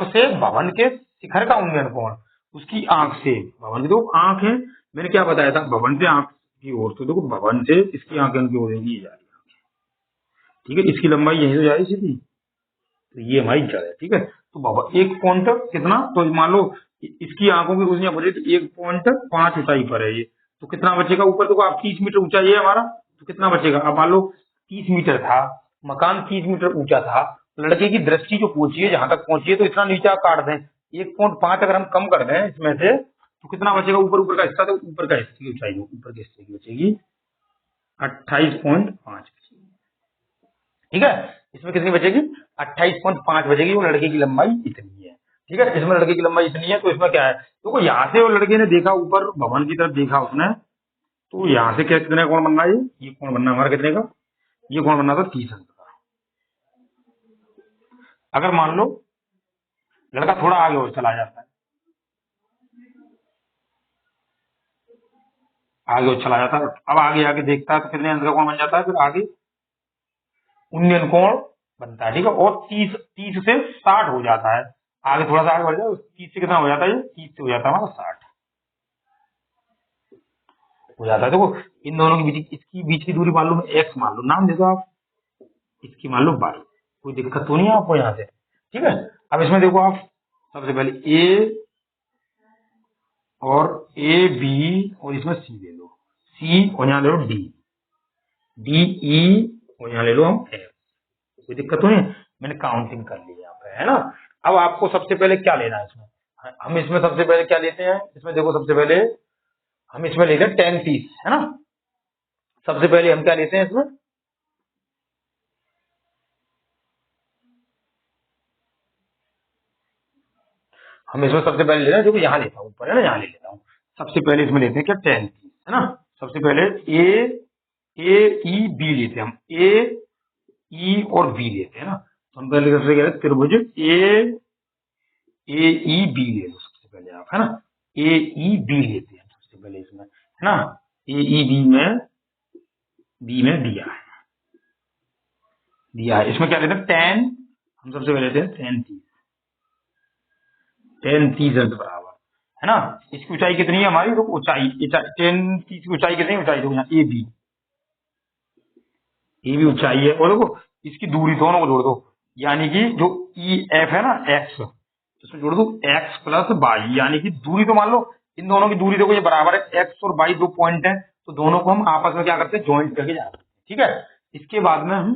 से भवन के शिखर का उन्नयन कोण, उसकी आंख से भवन की, तो आंख है, मैंने क्या बताया था, भवन से आंख की ओर, तो देखो भवन से इसकी आंख की ओर ये जा रही है, ठीक है, इसकी लंबाई यहीं से जा रही सीधी, तो ये हमारी जड़ है, ठीक है। तो भवन एक पॉइंट कितना, तो मान लो इसकी आंखों की रोशनी बोले तो 1.5 ऊंचाई पर है ये, तो कितना बचेगा ऊपर, देखो आप 30 मीटर ऊंचा ये हमारा, तो कितना बचेगा, अब मान लो 30 मीटर था, मकान 30 मीटर ऊंचा था, लड़के की दृष्टि जो पहुंची है, जहां तक पहुंची है, तो इतना नीचा काट दें, 1.5 अगर हम कम कर दें इसमें से, तो कितना बचेगा ऊपर का हिस्सा, तो ऊपर का हिस्से की ऊंचाई, ऊपर के हिस्से की बचेगी 28.5, ठीक है। इसमें कितनी बचेगी, 28.5 बचेगी, वो लड़के की लंबाई इतनी है, ठीक है। इसमें लड़के की लंबाई इतनी है, तो इसमें क्या है, तो यहाँ से वो लड़के ने देखा ऊपर भवन की तरफ देखा उसने, तो यहाँ से क्या कितने कोण बनना है, ये कोण बनना हमारा कितने का, ये कोण बनना था 30 अंक का। अगर मान लो लड़का थोड़ा आगे और चला जाता है, आगे और चला जाता है, अब आगे आगे देखता है तो कितने अंक का कोण बन जाता है, फिर आगे उन्नयन कोण बनता है, ठीक है। और 30 से 60 हो जाता है, आगे थोड़ा सा आगे बढ़ जाए, 30 से कितना हो जाता है, 30 से हो जाता है हमारा 60 हो जाता है। देखो इन दोनों के बीच, इसकी बीच की दूरी मान लो x मान लो, नाम दे दो आप, इसकी मान लो y, कोई दिक्कत तो नहीं है आपको यहाँ से, ठीक है। अब इसमें देखो आप सबसे पहले a और a b और इसमें c ले लो, c और यहाँ ले लो d, d e और यहाँ ले लो हम f, कोई दिक्कत तो नहीं, मैंने काउंटिंग कर ली यहाँ पे, है ना। अब आपको सबसे पहले क्या लेना है इसमें, हम इसमें सबसे पहले क्या लेते हैं, इसमें देखो सबसे पहले हम इसमें लेते हैं tan 30, है ना। सबसे पहले हम क्या लेते हैं इसमें, हम इसमें सबसे पहले लेते हैं, जो यहाँ लेता हूँ ऊपर, है ना, यहाँ ले लेता हूँ, सबसे पहले इसमें लेते हैं क्या tan 30, है ना। सबसे पहले ए ई बी लेते हैं हम, ए ई और बी लेते हैं ना। तो हम पहले सबसे कह रहे हैं त्रिभुज ए ई बी ले लो सबसे पहले आप, है ना, ए ई बी लेते हैं सबसे पहले इसमें, है ना। ए ई बी में दिया है, इसमें क्या लेते हैं tan, हम सबसे पहले लेते हैं tan 30 अंक बराबर, है ना। इसकी ऊंचाई कितनी है हमारी, तो ऊंचाई tan 30 की ऊंचाई कितनी, ऊंचाई देखो यहाँ ए बी ऊंचाई है, और देखो इसकी दूरी दोनों को जोड़ दो, यानी कि जो ई एफ है ना x, इसमें जोड़ दो x प्लस वाई, यानी कि दूरी तो मान लो इन दोनों की दूरी देखो ये बराबर है, x और y दो पॉइंट है, तो दोनों को हम आपस में क्या करते हैं, ज्वाइंट करके जाते हैं, ठीक है। इसके बाद में हम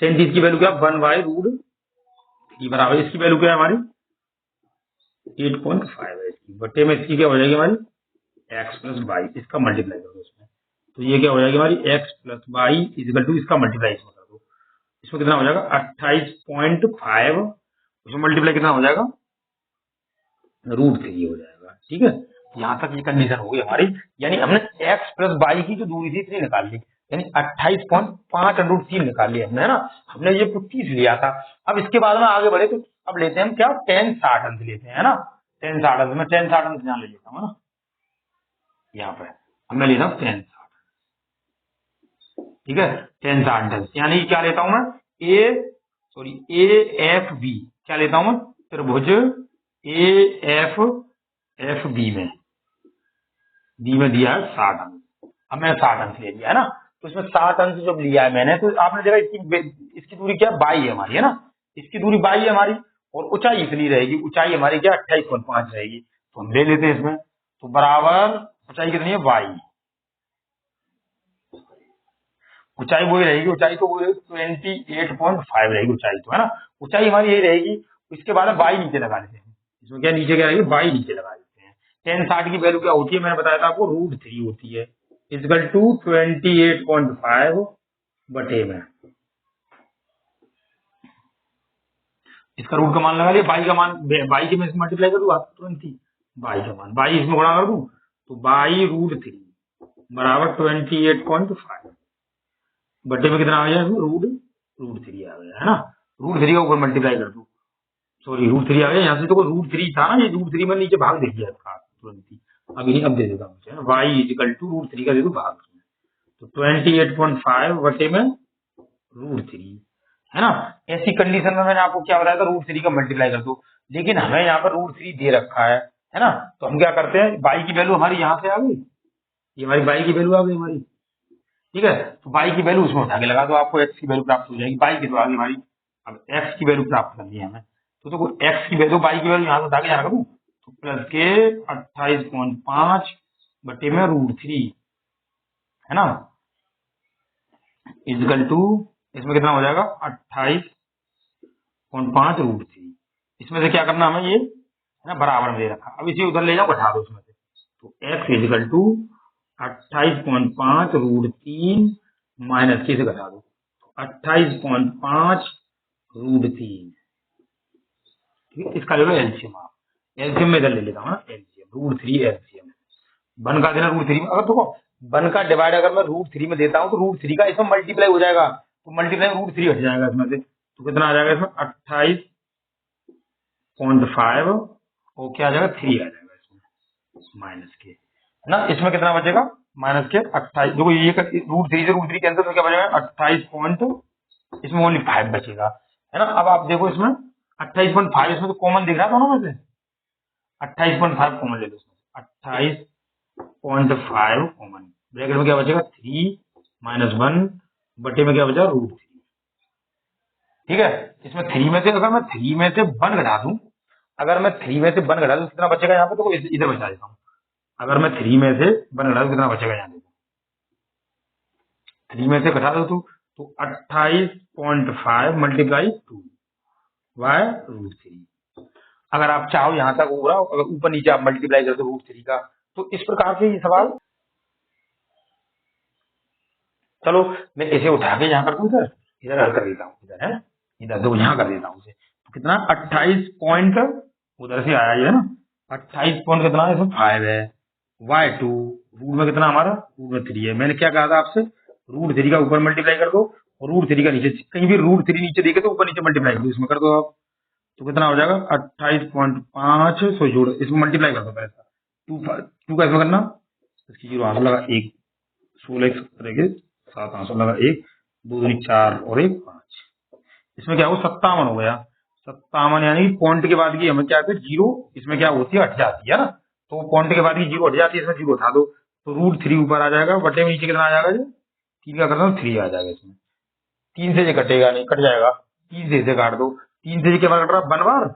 tan 30 की वैल्यू क्या, 1/√3 बराबर, इसकी वैल्यू क्या है हमारी 8.5 है, इसकी बटे में इसकी क्या हो जाएगी हमारी x प्लस वाई, इसका मल्टीप्लाई कर दो इसमें, तो ये क्या हो जाएगी हमारी x plus y equal to इसका मल्टीप्लाई इसमें कर दो, इसमें कितना हो जाएगा 28.5, उसमें मल्टीप्लाई कितना हो जाएगा √3 हो जाएगा, ठीक है। यहाँ तक ये कंडीशन हो गई हमारी, यानी हमने x प्लस वाई की जो दूरी थी इतनी निकाल ली, यानी 28.5 √3 निकाल लिया हमने, है ना। हमने ये 30 लिया था। अब इसके बाद में आगे बढ़े, तो अब लेते हैं हम क्या, tan 60 अंक लेते हैं, है ना। tan 60 अंक, मैं tan 60 अंक यहाँ ले लेता हूँ, है ना, यहाँ पे अब मैं लेता हूँ tan 60, ठीक है, tan 60 अंक, यानी क्या लेता हूँ मैं, ए एफ बी, क्या लेता हूँ मैं, त्रिभुज ए एफ बी में दिया है 60 अंक, अब मैंने 60 अंक ले लिया, है ना। तो इसमें 60 अंक जब लिया है मैंने, तो आपने देखा इसकी दूरी क्या, 22 है हमारी, है ना, इसकी दूरी 22 है हमारी, और ऊंचाई इतनी रहेगी, ऊंचाई हमारी क्या 28.5 रहेगी, तो हम ले लेते हैं इसमें, तो बराबर ऊंचाई कितनी है 22, ऊंचाई वही रहेगी, ऊंचाई तो वही 28.5 रहेगी ऊंचाई, तो है ना, ऊंचाई हमारी यही रहेगी। इसके बाद में 22 नीचे लगा लेते हैं, इसमें क्या नीचे क्या रहेगी 22 नीचे लगा लेते हैं। tan 60 की वैल्यू क्या होती है, मैंने बताया था आपको √3 होती है, इक्वल टू 28.5 बटे में, इसका रूट का मान लगा लिया, 22 का मान, 22 के में मल्टीप्लाई कर दूं 20, 22 का मान 22 इसमें गुणा कर दूं, तो 22 √3 बराबर 28.5 बटे में कितना आ गया, √3 आ गया, है ना। √3 का ऊपर मल्टीप्लाई कर दो, सॉरी √3 आ गया, यहाँ से तो √3 था ना, ये √3 में नीचे भाग दे दिया था तुरंत ही, अब दे देता हूँ y इक्वल टू √3 का दे दो भाग, तो 28.5 बटे में √3, है ना। ऐसी कंडीशन में मैंने आपको क्या बताया था, √3 का मल्टीप्लाई कर दो, लेकिन हमें यहाँ पर √3 दे रखा है ना। तो हम क्या करते हैं, बाई की वैल्यू हमारी यहाँ से आ गई, ये हमारी बाई की वैल्यू आ गई हमारी, ठीक है। तो बाई की वैल्यू उसमें उठा के लगा दो, आपको एक्स की वैल्यू प्राप्त हो जाएगी, बाई की तो आ गई हमारी। अब एक्स की वैल्यू प्राप्त करनी है हमें, तो देखो एक्स की वैल्यू, बाई की वैल्यू यहाँ से उठा के यहाँ रखो, तो प्लस के 28.5 बटे में √3, है ना, इजकल टू, इसमें कितना हो जाएगा 28.5 √3। इसमें से क्या करना हमें, ये है ना बराबर में दे रखा, अब इसे उधर ले जाओ, घटा दो उसमें से, तो x इजकल टू 28.5 √3 माइनस के से घटा दो, 28.5 √3, ठीक है। इसका ले लो एलसीएम, आप एलसीएम में इधर ले लेता हूँ ना, एलसीएम √3 एलसीएम, वन का देना √3 में, अगर देखो वन का डिवाइड अगर मैं √3 में देता हूँ तो √3 का इसमें मल्टीप्लाई हो जाएगा, तो मल्टीप्लाई √3 हट जाएगा इसमें से, तो कितना आ जाएगा इसमें 28.5 और क्या आ जाएगा 3 आ जाएगा इसमें माइनस के, है ना। इसमें कितना बचेगा माइनस के 28, देखो ये √3 से √3 कैंसिल तो क्या बचेगा 28 पॉइंट, इसमें ओनली 5 बचेगा, है ना। अब आप देखो इसमें 28.5, इसमें तो कॉमन दिख रहा है दोनों में से, 28.5 कॉमन ले लो इसमें, 28.5 कॉमन, ब्रैकेट में क्या बचेगा 3 माइनस 1 बटे में क्या बचा √3, ठीक है। इसमें 3 में से अगर मैं 3 में से 1 घटा दूं, अगर मैं 3 में से 1 घटा दूं कितना बचेगा यहाँ पे, तो इधर बचा देता हूँ, अगर मैं 3 में से 1 घटा दूं कितना बचेगा यहाँ देखो, 3 में से घटा दो तो 28.5 मल्टीप्लाई 2 बाय √3, अगर आप चाहो यहाँ तक हो रहा, अगर ऊपर नीचे आप मल्टीप्लाई कर दो √3 का, तो इस प्रकार से ये सवाल, चलो मैं इसे उठा के यहाँ कर दूं, इधर इधर हल कर देता हूँ, इधर है इधर दो यहाँ कर देता हूँ इसे, तो कितना 28 पॉइंट उधर से आया है ना, 28 पॉइंट कितना है इसमें 5 है, y2 रूट में कितना हमारा रूट में 3 है, मैंने क्या कहा था आपसे, √3 का ऊपर मल्टीप्लाई कर दो और √3 का नीचे, कहीं भी √3 नीचे देखे तो ऊपर नीचे मल्टीप्लाई कर दो, इसमें कर दो आप, तो कितना हो जाएगा 28.5 सो जोड़, इसमें मल्टीप्लाई कर दो पहले, 2 का इसमें करना, इसकी जीरो आंसर लगा 1, 16 करेंगे 7 आंसर लगा 1, 2 दूनी 4 और 1 5, इसमें क्या हो 57 हो गया, 57 यानी पॉइंट के बाद की हमें क्या है जीरो, इसमें क्या होती है हट जाती है ना, तो पॉइंट के बाद की जीरो हट जाती है, इसमें जीरो उठा दो, तो √3 ऊपर आ जाएगा, बटे में नीचे कितना आ जाएगा, ये 3 का करता हूँ 3 आ जाएगा, इसमें 3 से ये कटेगा नहीं, कट जाएगा, 3 से इसे काट दो, 3 से ये क्या बार कट रहा है बनवार,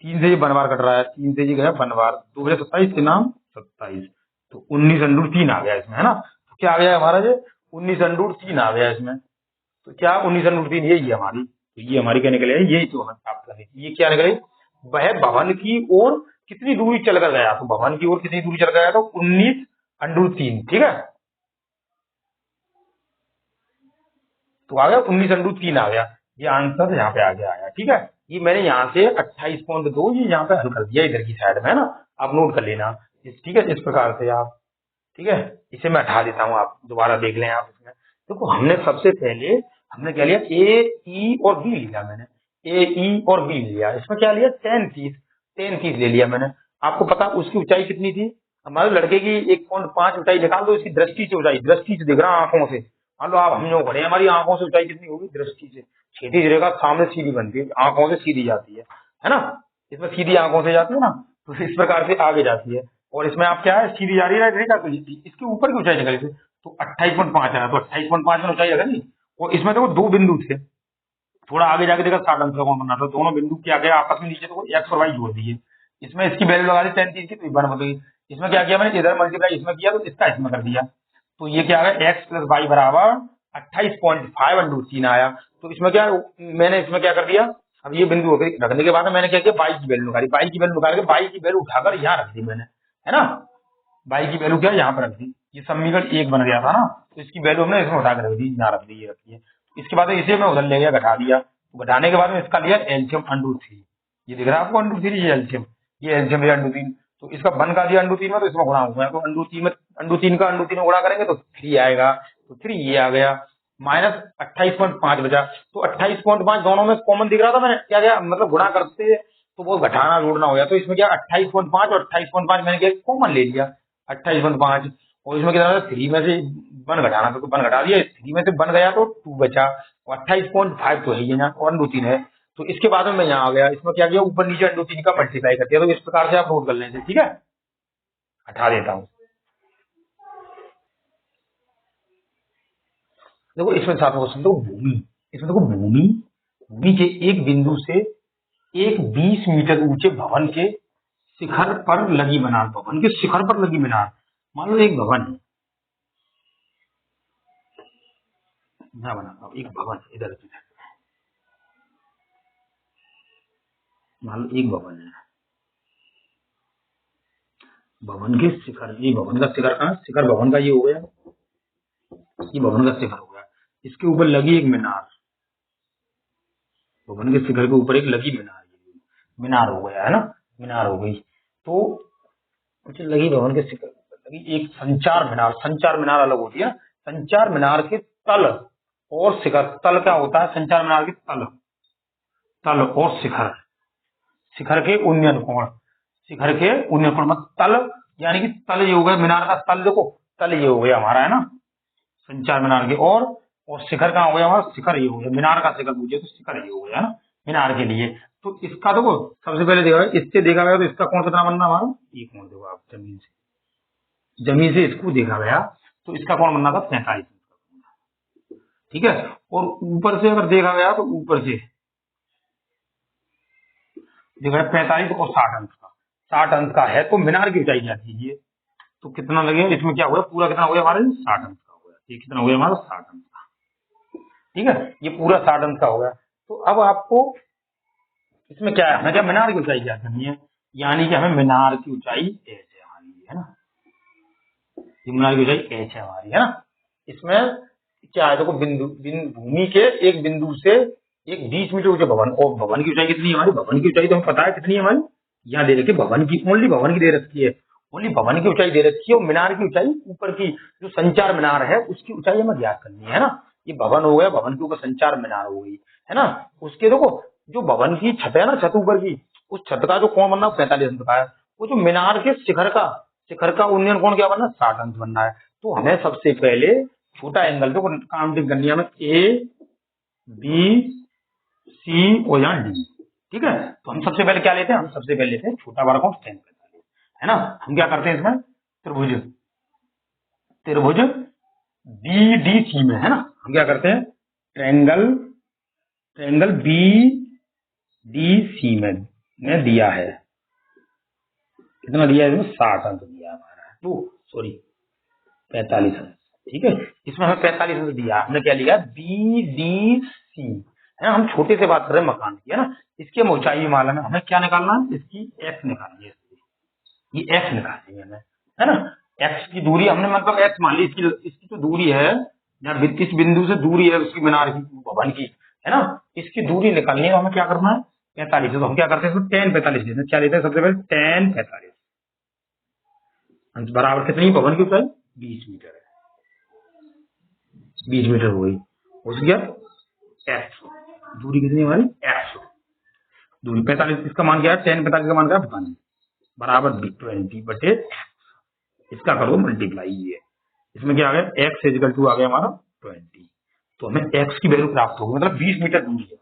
3 से ये बनवार कट रहा है, 3 से ये गया बनवार, 2 बजे 27 के नाम 27, तो 19 √3 आ गया इसमें, है ना। तो क्या आ गया हमारा ये 19 √3 आ गया इसमें, तो क्या 19 √3 यही है हमारी, तो ये हमारी क्या निकले, यही तो हमें प्राप्त करनी थी, ये क्या निकले, वह भवन की ओर कितनी दूरी चलकर गया, तो भवन की ओर कितनी दूरी चल गया, तो 19 √3, ठीक है, तो आ गया 19 √3 आ गया, ये आंसर यहाँ पे आगे आया, ठीक है। ये मैंने यहाँ से 28.2 ये यहाँ पे हल कर दिया इधर की साइड में, है ना, आप नोट कर लेना, ठीक है, इस प्रकार से आप, ठीक है, इसे मैं हटा देता हूँ, आप दोबारा देख लें आप इसमें, देखो हमने सबसे पहले हमने क्या लिया, ए ई और बी लिया, मैंने ए ई और बी लिया, इसमें क्या लिया 10 30 ले लिया मैंने, आपको पता उसकी ऊंचाई कितनी थी, हमारे लड़के की 1.5 ऊंचाई निकाल दो, इसकी दृष्टि से ऊंचाई, दृष्टि से दिख रहा आंखों से, मान लो आप हम लोग खड़े, हमारी आंखों से ऊंचाई कितनी होगी, दृष्टि से क्षैतिज रेखा सामने सीधी बनती है, आंखों से सीधी जाती है ना, इसमें सीधी आंखों से जाती है ना, तो इस प्रकार से आगे जाती है, और इसमें आप क्या है सीधी जा रही है रेखा, तो इसके ऊपर की ऊंचाई निकली थी, तो 28.5 आया, तो 28.5 में ऊंचाई लगा नहीं, और इसमें देखो 2 बिंदु थे, थोड़ा आगे जाके देखा 60 अंक का कौन बनना था, दोनों बिंदु क्या गया आपस में नीचे, तो एक्स और वाई जोड़ दिए, इसमें इसकी वैल्यू लगा दी 10 30 की, तो 1 बन, इसमें क्या किया मैंने इधर मल्टीप्लाई इसमें किया, तो इसका इसमें कर दिया, तो ये क्या आ गया x + y बराबर 28.5 √3 आया, तो इसमें क्या मैंने इसमें क्या कर दिया, अब ये बिंदु रखने के बाद मैंने क्या किया y की वैल्यू निकाली, y की वैल्यू निकाल के y की वैल्यू उठाकर यहाँ रख दी मैंने, है ना, y की वैल्यू क्या यहाँ पर रख दी, ये समीकरण 1 बन गया था ना, तो इसकी वैल्यू हमने इसमें उठा के रख दी, यहाँ रख दी, ये रखी है, इसके बाद इसे मैं उधर ले गया घटा दिया, तो घटाने के बाद में इसका लिया एलसीएम √3, ये दिख रहा है आपको √3, ये एलसीएम लिया √3, तो इसका 1 का दिया √3 में, तो इसमें गुणा हो गया, तो √3 में √3 का √3 में गुणा करेंगे तो 3 आएगा, तो 3 ये आ गया, माइनस 28.5 बचा, तो 28.5 दोनों में कॉमन दिख रहा था, मैंने क्या किया मतलब गुणा करते तो वो घटाना जोड़ना हो गया, तो इसमें क्या 28.5 और 28.5 मैंने क्या कॉमन ले लिया 28.5, और इसमें कितना 3 में से 1 घटाना, तो 1 घटा दिया, 3 में से 1 गया तो 2 बचा, और 28.5 तो है ये यहाँ, और 2 3 है। तो इसके बाद में मैं यहाँ आ गया, इसमें क्या किया, ऊपर नीचे 2 3 का मल्टीप्लाई कर दिया। तो इस प्रकार से आप नोट कर लेंगे, ठीक है। हटा देता हूँ। देखो इसमें साथ में क्वेश्चन, देखो भूमि, इसमें देखो भूमि, भूमि के एक बिंदु से एक 20 मीटर ऊंचे भवन के शिखर पर लगी मीनार, भवन के शिखर पर लगी मीनार। मान लो एक भवन है, मैं बनाता हूँ एक भवन इधर, मान लो एक भवन है, भवन के शिखर, ये भवन का शिखर कहाँ, शिखर भवन का ये हो गया, ये भवन का शिखर हो गया, इसके ऊपर लगी एक मीनार, भवन के शिखर के ऊपर एक लगी मीनार, मीनार हो गया है ना, मीनार हो गई। तो कुछ लगी भवन के शिखर लगी एक संचार मीनार, संचार मीनार अलग होती है, संचार मीनार के तल और शिखर, तल क्या होता है, संचार मीनार के तल, तल और शिखर, शिखर के उन्नयन कोण, शिखर के उन्नयन कोण मतलब तल, यानी कि तल ये हो गया मीनार का तल, देखो तल ये हो गया हमारा, है ना, संचार मीनार के, और शिखर कहाँ हो गया हमारा, शिखर ये हो गया, मीनार का शिखर पूछे तो शिखर ये हो गया, है ना, मीनार के लिए। तो इसका देखो सबसे पहले देखा, इससे देखा गया तो इसका कोण कितना बनना हमारा, ये कोण देखो आप, जमीन से इसको देखा गया तो इसका कोण बनना था 45, ठीक है। और ऊपर से अगर देखा गया तो ऊपर से देखा गया 45 और 60 अंश का, 60 अंश का है, तो मीनार की ऊंचाई क्या कीजिए, तो कितना लगेगा, इसमें क्या हुआ, पूरा कितना हो गया हमारा 60 अंश का हो गया, ये कितना हो गया हमारा 60 अंश का, ठीक है, ये पूरा 60 अंश का हो गया। तो अब आपको इसमें क्या है, हमें क्या मीनार की ऊंचाई क्या करनी है, यानी कि हमें मीनार की ऊंचाई एच है हमारी, है ना, ये मीनार की ऊंचाई एच है हमारी, है ना। इसमें क्या है, देखो बिंदु भूमि के एक बिंदु से एक 20 मीटर ऊंचे भवन, और भवन की ऊंचाई कितनी है हमारी, भवन की ऊंचाई तो हमें पता है कितनी है हमारी, यहाँ दे रखी है भवन की, ओनली भवन की दे रखी है, ओनली भवन की ऊंचाई दे रखी है, और मीनार की ऊंचाई ऊपर की जो संचार मीनार है उसकी ऊंचाई हमें ज्ञात करनी है ना। ये भवन हो गया, भवन के ऊपर संचार मीनार हो गई, है ना। उसके देखो जो भवन की छत है ना, छत ऊपर की, उस छत का जो कोण बनना 45 अंश का है, वो जो मीनार के शिखर का उन्नयन कोण क्या बनना, 60 अंश बनना है। तो हमें सबसे पहले छोटा एंगल तो काउंटिंग करनी है हमें, ए बी सी और यहाँ डी, ठीक है। तो हम सबसे पहले क्या लेते हैं, हम सबसे पहले लेते हैं छोटा वाला कोण tan 45, है ना। हम क्या करते हैं इसमें त्रिभुज, त्रिभुज बी डी सी में, है ना, हम क्या करते हैं triangle, triangle B D C में दिया है, कितना दिया है इसमें 60 अंश दिया हमारा, तो सॉरी 45 अंश, ठीक है। इसमें हमें 45 अंश दिया, हमने क्या लिया बी डी सी, है ना, हम छोटे से बात कर रहे हैं मकान की, है ना। इसकी हम ऊंचाई मालूम है, हमें क्या निकालना है, इसकी एक्स निकालनी है, ये एक्स निकालनी है हमें, है ना। एक्स की दूरी हमने मतलब एक्स मान ली, इसकी जो दूरी है, जहाँ इस बिंदु से दूरी है उसकी मीनार की भवन की, है ना, इसकी दूरी निकालनी है, हमें क्या करना है 45, तो हम क्या करते हैं इसको tan 45 लेते हैं, क्या लेते हैं सबसे पहले tan 45 बराबर कितनी, भवन की ऊंचाई 20 मीटर है, 20 मीटर हो गई, उसकी एक्स दूरी कितनी हमारी, एक्स दूरी 45, इसका मान क्या है tan 45 का मान क्या है 1 बराबर 20 इसका करो मल्टीप्लाई, ये इसमें क्या आ गया x इक्वल टू आ गया हमारा 20, तो हमें x की वैल्यू प्राप्त होगी, मतलब 20 मीटर दूरी है,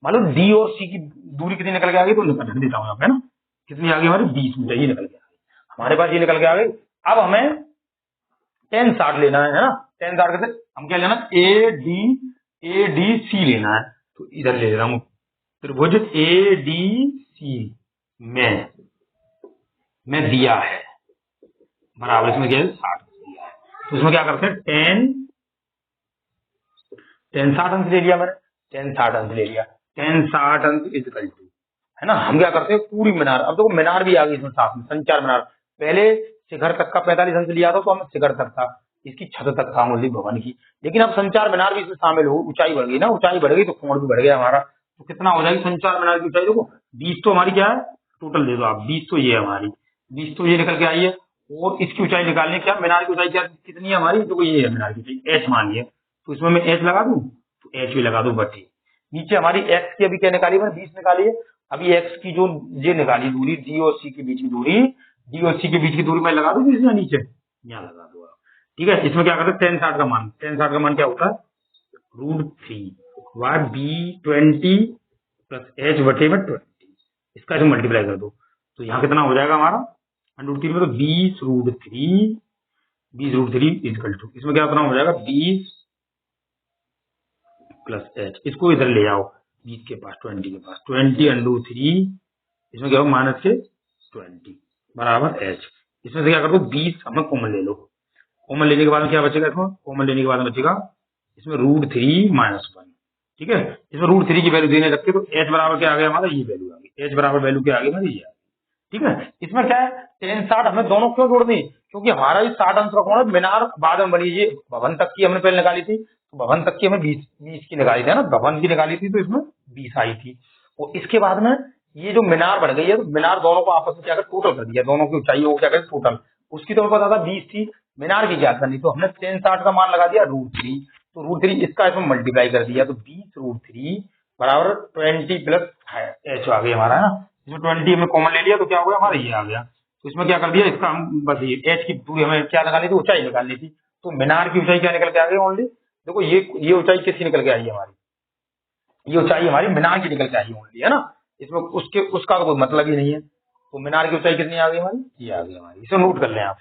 मान लो डी और सी की दूरी कितनी निकल के आ गई, तो निकल देता हूँ है ना, कितनी आ गई हमारी 20 मीटर, ये निकल के आ गई हमारे पास, ये निकल के आ गई। अब हमें tan 60 लेना है ना, tan 60 कैसे, हम क्या लेना ए डी सी लेना है, तो इधर ले रहा हूँ त्रिभुज ए डी सी में दिया है बराबर, इसमें क्या है 60 दिया है, तो इसमें क्या करते हैं tan 60 अंश ले लिया मैंने, tan 60 अंश ले लिया, tan 60 अंश इक्वल टू, है ना, हम क्या करते हैं पूरी मीनार, अब देखो मीनार भी आ गई इसमें साथ में, संचार मीनार, पहले शिखर तक का 45 अंश लिया था, तो हमें शिखर तक था, इसकी छत तक था मूल्य भवन की, लेकिन अब संचार मीनार भी इसमें शामिल हो, ऊंचाई बढ़ गई ना, ऊंचाई बढ़ गई तो कोण भी बढ़ गया हमारा, तो कितना हो जाएगी संचार मीनार की ऊंचाई, देखो 20 तो हमारी क्या है टोटल दे दो आप, 20 तो ये हमारी, 20 तो ये निकल के आई है, और इसकी ऊंचाई निकालनी क्या, मीनार की ऊंचाई क्या कितनी है हमारी, तो ये है मीनार की ऊंचाई एच मानिए, तो इसमें मैं एच लगा दूं, तो एच भी लगा दूं बटी, नीचे हमारी एक्स की अभी क्या निकाली मैंने 20 निकाली है, अभी एक्स की जो ये निकाली दूरी डी और सी के बीच की दूरी, डी और सी के बीच की दूरी मैं लगा दूं इसमें नीचे, यहाँ लगा दो आप, ठीक है, इसमें क्या करते हैं टेन 60 का मान, टेन 60 का मान क्या होता है √3 वाई B20 प्लस H बटे में 20, इसका इसमें मल्टीप्लाई कर दो तो यहाँ कितना हो जाएगा हमारा √3 में तो 20√3 इक्वल टू इसमें क्या कितना हो जाएगा 20 प्लस H, इसको इधर ले आओ 20 के पास 20 के पास 20√3 इसमें क्या होगा -20 बराबर H। इसमें से क्या कर दो 20 हमें कॉमन ले लो, कॉमन लेने के बाद में क्या बचेगा इसमें, कॉमन लेने के बाद में बचेगा इसमें √3 -1, ठीक है। इसमें √3 की वैल्यू देने रखते तो H बराबर क्या आ गया हमारा ये वैल्यू आ गई, H बराबर वैल्यू क्या आ गई हमारी ये आ गई, ठीक है। इसमें क्या है टेन 60 हमें दोनों क्यों जोड़ दी, क्योंकि हमारा ये 60 अंश का कोण है, मीनार बाद में बनी, ये भवन तक की हमने पहले निकाली थी तो भवन तक की हमें 20 की निकाली थी ना, भवन की निकाली थी तो इसमें 20 आई थी, और इसके बाद में ये जो मीनार बढ़ गई है तो मीनार दोनों को आपस में क्या कर टोटल कर दिया, दोनों की ऊंचाई को क्या कर टोटल, उसकी तो हमें पता था 20 थी, मीनार की ज्ञात करनी तो हमने टेन 60 का मान लगा दिया √3, तो √3 इसका इसमें मल्टीप्लाई कर दिया तो 20√3 बराबर 20 प्लस H आ गया हमारा, है ना। इसमें 20 हमने कॉमन ले लिया तो क्या हो गया हमारा ये आ गया, तो इसमें क्या कर दिया इसका हम बस ये H की दूरी हमें क्या निकालनी थी ऊंचाई निकालनी थी, तो मीनार की ऊंचाई क्या निकल के आ गई ओनली, देखो ये ऊंचाई किसकी निकल के आई है हमारी, ये ऊंचाई हमारी मीनार की निकल के आई ओनली, है ना। इसमें उसका कोई मतलब ही नहीं है, तो मीनार की ऊंचाई कितनी आ गई हमारी ये आ गई हमारी, इसे नोट कर लें आप।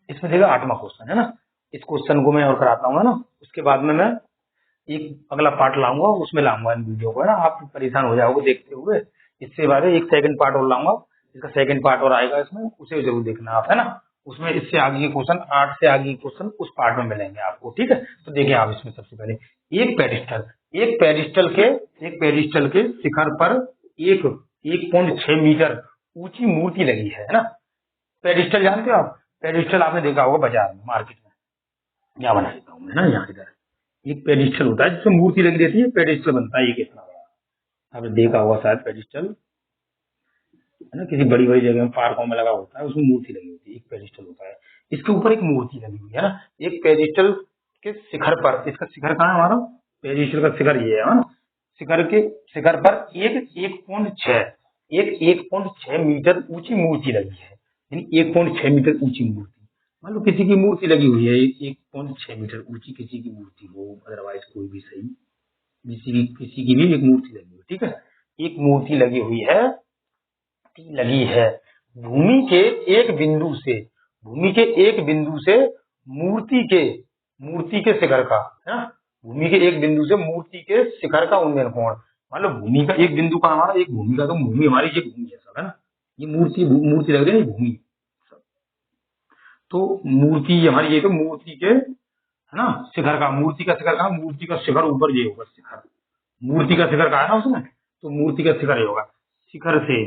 इसमें देखा 8वां क्वेश्चन है ना, इस क्वेश्चन को मैं और कराता हूँ, है ना, उसके बाद में मैं एक अगला पार्ट लाऊंगा, उसमें लाऊंगा इन वीडियो को, है ना, आप परेशान हो जाओगे देखते हुए, इससे बाद एक सेकंड पार्ट और लाऊंगा, इसका सेकंड पार्ट और आएगा इसमें, उसे जरूर देखना आप, है ना। उसमें इससे आगे के क्वेश्चन 8 से आगे के क्वेश्चन उस पार्ट में मिलेंगे आपको, ठीक है। तो देखिए आप इसमें सबसे पहले एक पेरिस्टल के शिखर पर 1.6 मीटर ऊंची मूर्ति लगी है ना। पेरिस्टल जानते हो आप, पेरिस्टल आपने देखा होगा बाजार में मार्केट में, यहाँ बना देता हूँ मैं ना, यहाँ इधर एक पेडिस्टल होता है जिसमें मूर्ति लगी रहती है, पेडिस्टल बनता है, ये कितना बड़ा आपने देखा होगा शायद पेडिस्टल, है ना, किसी बड़ी बड़ी जगह में पार्कों में लगा होता है, उसमें मूर्ति लगी होती है, एक पेडिस्टल होता है, इसके ऊपर एक मूर्ति लगी हुई है ना, एक पेडिस्टल के शिखर पर, इसका शिखर कहाँ है हमारा, पेडिस्टल का शिखर ये है ना, शिखर पर 1.6 मीटर ऊंची मूर्ति लगी है, यानी 1.6 मीटर ऊंची मूर्ति, मान लो किसी की मूर्ति लगी हुई है 1.6 मीटर ऊंची, किसी की मूर्ति हो, अदरवाइज कोई भी सही, किसी की भी एक मूर्ति लगी हुई, ठीक है, एक मूर्ति लगी हुई है, भूमि के एक बिंदु से मूर्ति के शिखर का, है ना, भूमि के एक बिंदु से मूर्ति के शिखर का उन्नयन कोण, मान लो भूमि का एक बिंदु का हमारा, एक भूमि का, तो भूमि हमारी ये भूमि है सब, है ना, ये मूर्ति लग रही है भूमि, तो मूर्ति हमारी ये तो मूर्ति के, है ना, शिखर का, मूर्ति का शिखर कहाँ, मूर्ति का शिखर ऊपर ये होगा शिखर, मूर्ति का शिखर कहा है ना उसमें, तो मूर्ति का शिखर ये होगा, शिखर से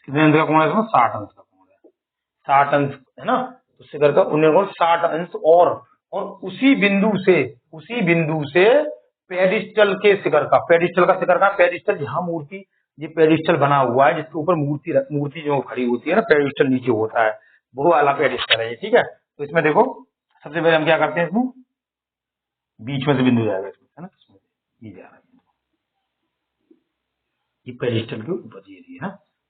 कितने अंश का कोण है इसमें, 60 अंश का कोण है, 60 अंश, है ना, तो शिखर का उन्नयन कोण 60 अंश, और उसी बिंदु से पेडिस्टल के शिखर का, पेडिस्टल जहाँ मूर्ति, ये पेडिस्टल बना हुआ है जिसके ऊपर मूर्ति जो खड़ी होती है ना, पेडिस्टल नीचे होता है, वो वाला पेडिस्टल है ये, ठीक है। तो इसमें देखो सबसे पहले हम क्या करते हैं, इसमें बीच में से बिंदु जाएगा इसमें, है ना, इसमें ये जा रहा है, ये पेडिस्टल के ऊपर ये है ना,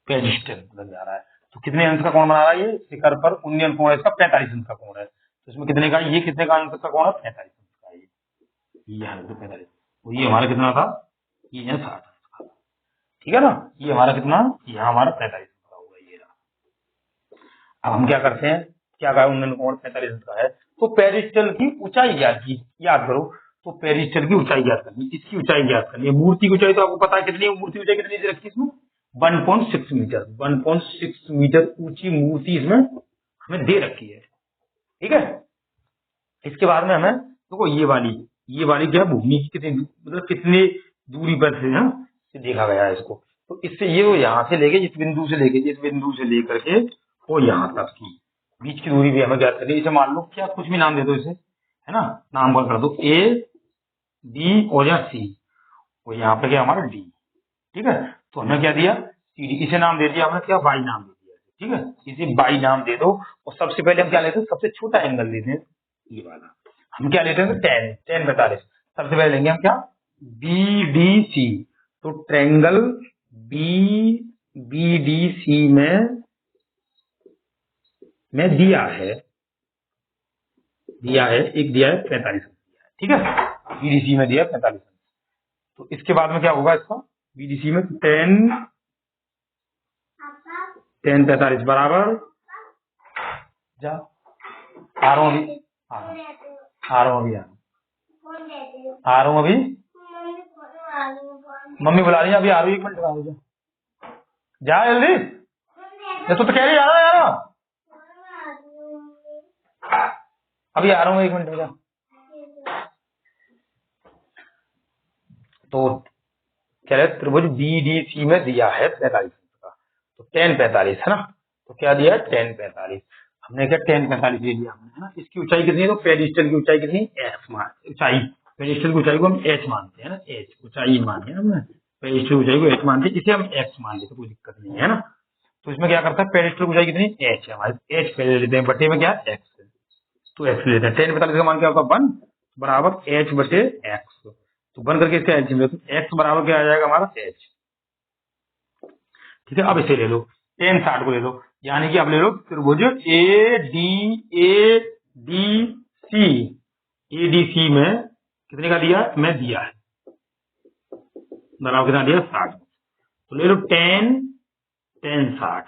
पेडिस्टल मतलब जा रहा है, तो कितने अंश का कोण बना रहा है ये, शिखर पर उन्नयन कोण इसका 45 अंश का कोण है, तो इसमें कितने का, ये कितने का अंश का कोण है, 45 अंश का, ये है 45, तो ये हमारा कितना था, ये है 60 अंश का, ठीक है ना, ये हमारा कितना, ये हमारा 45 अंश का होगा ये रहा। अब हम क्या करते हैं, क्या कहा उन्नयन कोण 45 अंश का है, तो पेरिस्टल की ऊंचाई याद करो, तो पेरिस्टल की ऊंचाई ज्ञात करनी, इसकी ऊंचाई ज्ञात करनी है, मूर्ति की ऊंचाई तो आपको पता है कितनी है, मूर्ति ऊंचाई कितनी रखी इसमें 1.6 मीटर, 1.6 मीटर ऊंची मूर्ति इसमें हमें दे रखी है, ठीक है। इसके बाद में हमें देखो ये वाली क्या भूमि की कितनी, मतलब कितनी दूरी पर से है देखा गया है इसको, तो इससे ये यहाँ से लेके इस बिंदु से लेकर के वो यहाँ तक की बीच की दूरी भी हमें ज्ञात करनी है। इसे मान लो क्या कुछ भी नाम दे दो इसे, है ना, नामकरण कर दो A B और या C, और यहाँ पे क्या हमारा D, ठीक है। तो हमने क्या दिया CD, इसे नाम दे दिया हमने क्या, Y नाम दे दिया, ठीक है, इसे Y नाम दे दो, और सबसे पहले हम क्या लेते हैं, सबसे छोटा एंगल लेते हैं ये वाला, हम क्या लेते हैं, टेन 45। सबसे पहले लेंगे हम क्या, BDC। तो ट्रायंगल BDC में दिया है एक दिया है 45, ठीक है। BDC में दिया है 45। तो इसके बाद में क्या होगा इसका, BDC में 10 45 बराबर, जा आ रहा हूँ अभी, आ रहा हूँ अभी, मम्मी बुला रही है अभी, आ रही है, 1 मिनट जा जा जल्दी, तो कह रही यार अभी आ रहा हूँ 1 मिनट में, जा। तो कह रहे त्रिभुज BDC में दिया है 45 का, तो 10 45 है ना। तो क्या दिया है 10 45, हमने क्या 10 45 ले लिया हमने, है ना। इसकी ऊंचाई कितनी है, तो पेडिस्टल की ऊंचाई कितनी, ऊंचाई, पेडिस्टल की ऊंचाई को हम h मानते हैं ना, h ऊंचाई मानी है हमने, पेडिस्टल की ऊंचाई को h मानते हैं, इसे हम x मान लेते, कोई दिक्कत नहीं है ना। तो इसमें क्या करता है, पेडिस्टल की ऊंचाई कितनी h है हमारे, h पहले लेते हैं, बटे में क्या x, तो x लेते हैं। 10 45 का मान क्या होगा 1 बराबर h बटे x, तो 1 करके इसका एलसीएम ले, तो x बराबर क्या आ जाएगा हमारा h, ठीक है। अब इसे ले लो 10 60 को ले लो, यानी कि अब ले लो त्रिभुज ADC में कितने का दिया है, मैं दिया है बराबर कितना दिया 60, तो ले लो 10 10 60।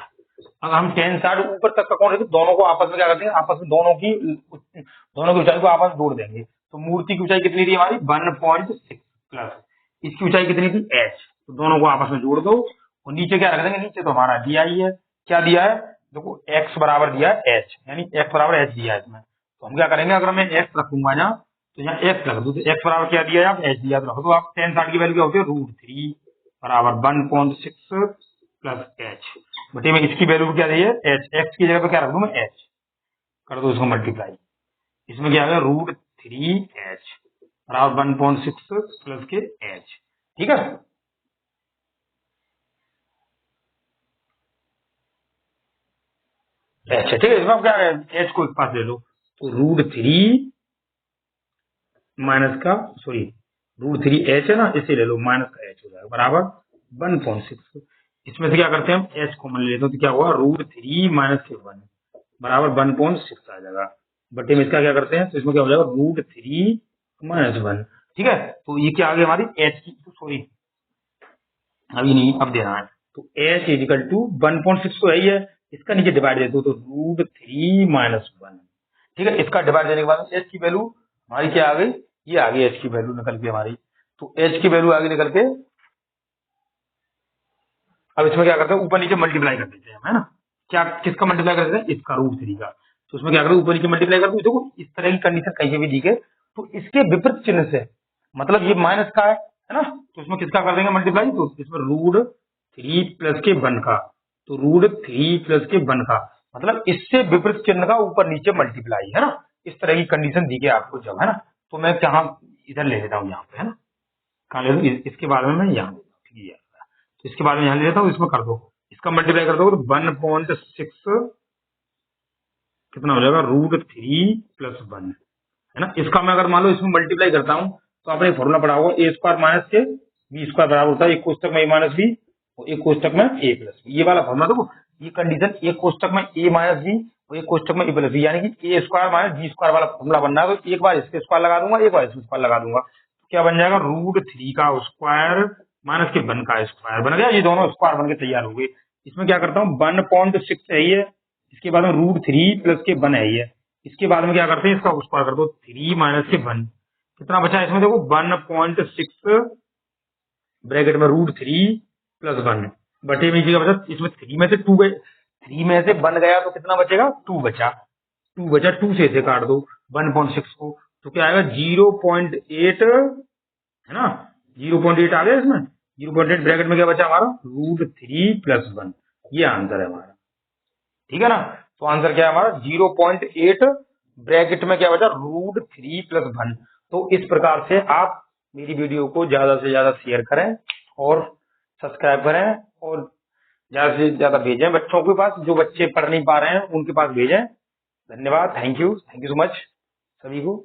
अगर हम 10 60 ऊपर तक का कौन है, तो दोनों को आपस में क्या करते हैं, आपस में दोनों की ऊंचाई को आपस में जोड़ देंगे। तो मूर्ति की ऊंचाई कितनी थी हमारी 1.6 प्लस इसकी ऊंचाई कितनी थी h, तो दोनों को आपस में जोड़ दो, और नीचे क्या रख देंगे, नीचे तो हमारा दिया ही है, क्या दिया है देखो x बराबर दिया है h, यानी x बराबर h दिया है इसमें। तो हम क्या करेंगे, अगर मैं x रखूंगा ना, तो यहाँ x रख दू, तो x बराबर क्या दिया है, आप h दिया, तो रख दो आप। 10 60 की वैल्यू क्या होती है, √3 बराबर 1.6 प्लस h, बटे में इसकी वैल्यू क्या दी है h, x की जगह पे क्या रख दूं मैं h, कर दो इसको मल्टीप्लाई, इसमें क्या आ गया √3h बराबर 1.6 प्लस के h, ठीक है। अच्छा ठीक है, इसमें क्या है h को एक पास ले लो, तो √3 माइनस का √3h है ना, इसे ले लो माइनस का h हो जाएगा बराबर 1.6। इसमें से क्या करते हैं हम h कॉमन ले लेते हैं, तो क्या हुआ √3 माइनस के 1 बराबर 1.6 आ जाएगा, बटे में इसका क्या करते हैं, तो इसमें क्या हो जाएगा √3 माइनस 1, ठीक है। तो ये क्या आ गया हमारी h की, तो सॉरी अभी नहीं अब दे रहा है, तो h इजिकल टू 1.6 तो है ही है, इसका नीचे डिवाइड दे दो, तो √3 माइनस 1, ठीक है। इसका डिवाइड देने के बाद h की वैल्यू हमारी क्या आ गई, ये आ गई h की वैल्यू निकल के हमारी, तो h की वैल्यू आ गई निकल के। अब इसमें क्या करते हैं, ऊपर नीचे मल्टीप्लाई कर देते हैं, है ना। क्या किसका मल्टीप्लाई कर देते हैं, इसका √3 का, तो उसमें क्या करते हैं ऊपर नीचे मल्टीप्लाई कर दो। देखो इस तरह की कंडीशन कहीं भी दी गई, तो इसके विपरीत चिन्ह से, मतलब ये माइनस का है ना, तो इसमें किसका कर देंगे मल्टीप्लाई, तो इसमें √3 प्लस के 1 का, तो √3 प्लस के 1 का, मतलब इससे विपरीत चिन्ह का ऊपर नीचे मल्टीप्लाई, है ना। इस तरह की कंडीशन दी गई आपको जब, है ना। तो मैं कहाँ इधर ले लेता हूँ यहाँ पे, है ना, कहाँ ले लूँ, इसके बाद में मैं यहाँ ले लेता हूँ, ठीक है। तो इसके बाद में यहाँ ले लेता हूँ, इसमें कर दो, इसका मल्टीप्लाई कर दो, तो 1.6 कितना हो जाएगा √3 प्लस 1, है ना। इसका मैं अगर मान लो इसमें मल्टीप्लाई करता हूँ, तो आपने फॉर्मूला पढ़ा होगा a स्क्वायर माइनस के b स्क्वायर बराबर होता है एक कोष्टक में a माइनस b और एक कोष्टक में a प्लस b, ये वाला फॉर्मूला। देखो ये कंडीशन एक कोष्टक में a माइनस b और एक कोष्टक में a प्लस b, यानी कि a square minus b square वाला फॉर्मूला बनना है। तो एक बार इसके स्क्वायर लगा दूंगा, एक बार इसके स्क्वायर लगा दूंगा, तो क्या बन जाएगा √3 का स्क्वायर माइनस के 1 का स्क्वायर बन गया, ये दोनों स्क्वायर बन के तैयार हो गए। इसमें क्या करता हूँ 1.6 है ये, इसके बाद में √3 प्लस के 1 है ये, इसके बाद में क्या करते हैं इसका स्क्वायर कर दो, 3 माइनस के 1, कितना बचा है इसमें देखो 1.6 ब्रैकेट में √3 प्लस 1 बटे में क्या बचा, इसमें 3 में से 2 गए, 3 में से 1 गया तो कितना बचेगा 2 बचा, 2 से इसे काट दो 1.6 को, तो क्या आएगा 0.8, है ना, 0.8 आ गया इसमें, 0.8 ब्रैकेट में क्या बचा हमारा √3 प्लस 1, ये आंसर है हमारा, ठीक है ना। तो आंसर क्या है हमारा 0.8 ब्रैकेट में क्या बचा √3 प्लस 1। तो इस प्रकार से आप मेरी वीडियो को ज्यादा से ज्यादा शेयर करें और सब्सक्राइब करें और ज्यादा से ज्यादा भेजें बच्चों के पास, जो बच्चे पढ़ नहीं पा रहे हैं उनके पास भेजें। धन्यवाद, थैंक यू सो मच सभी को।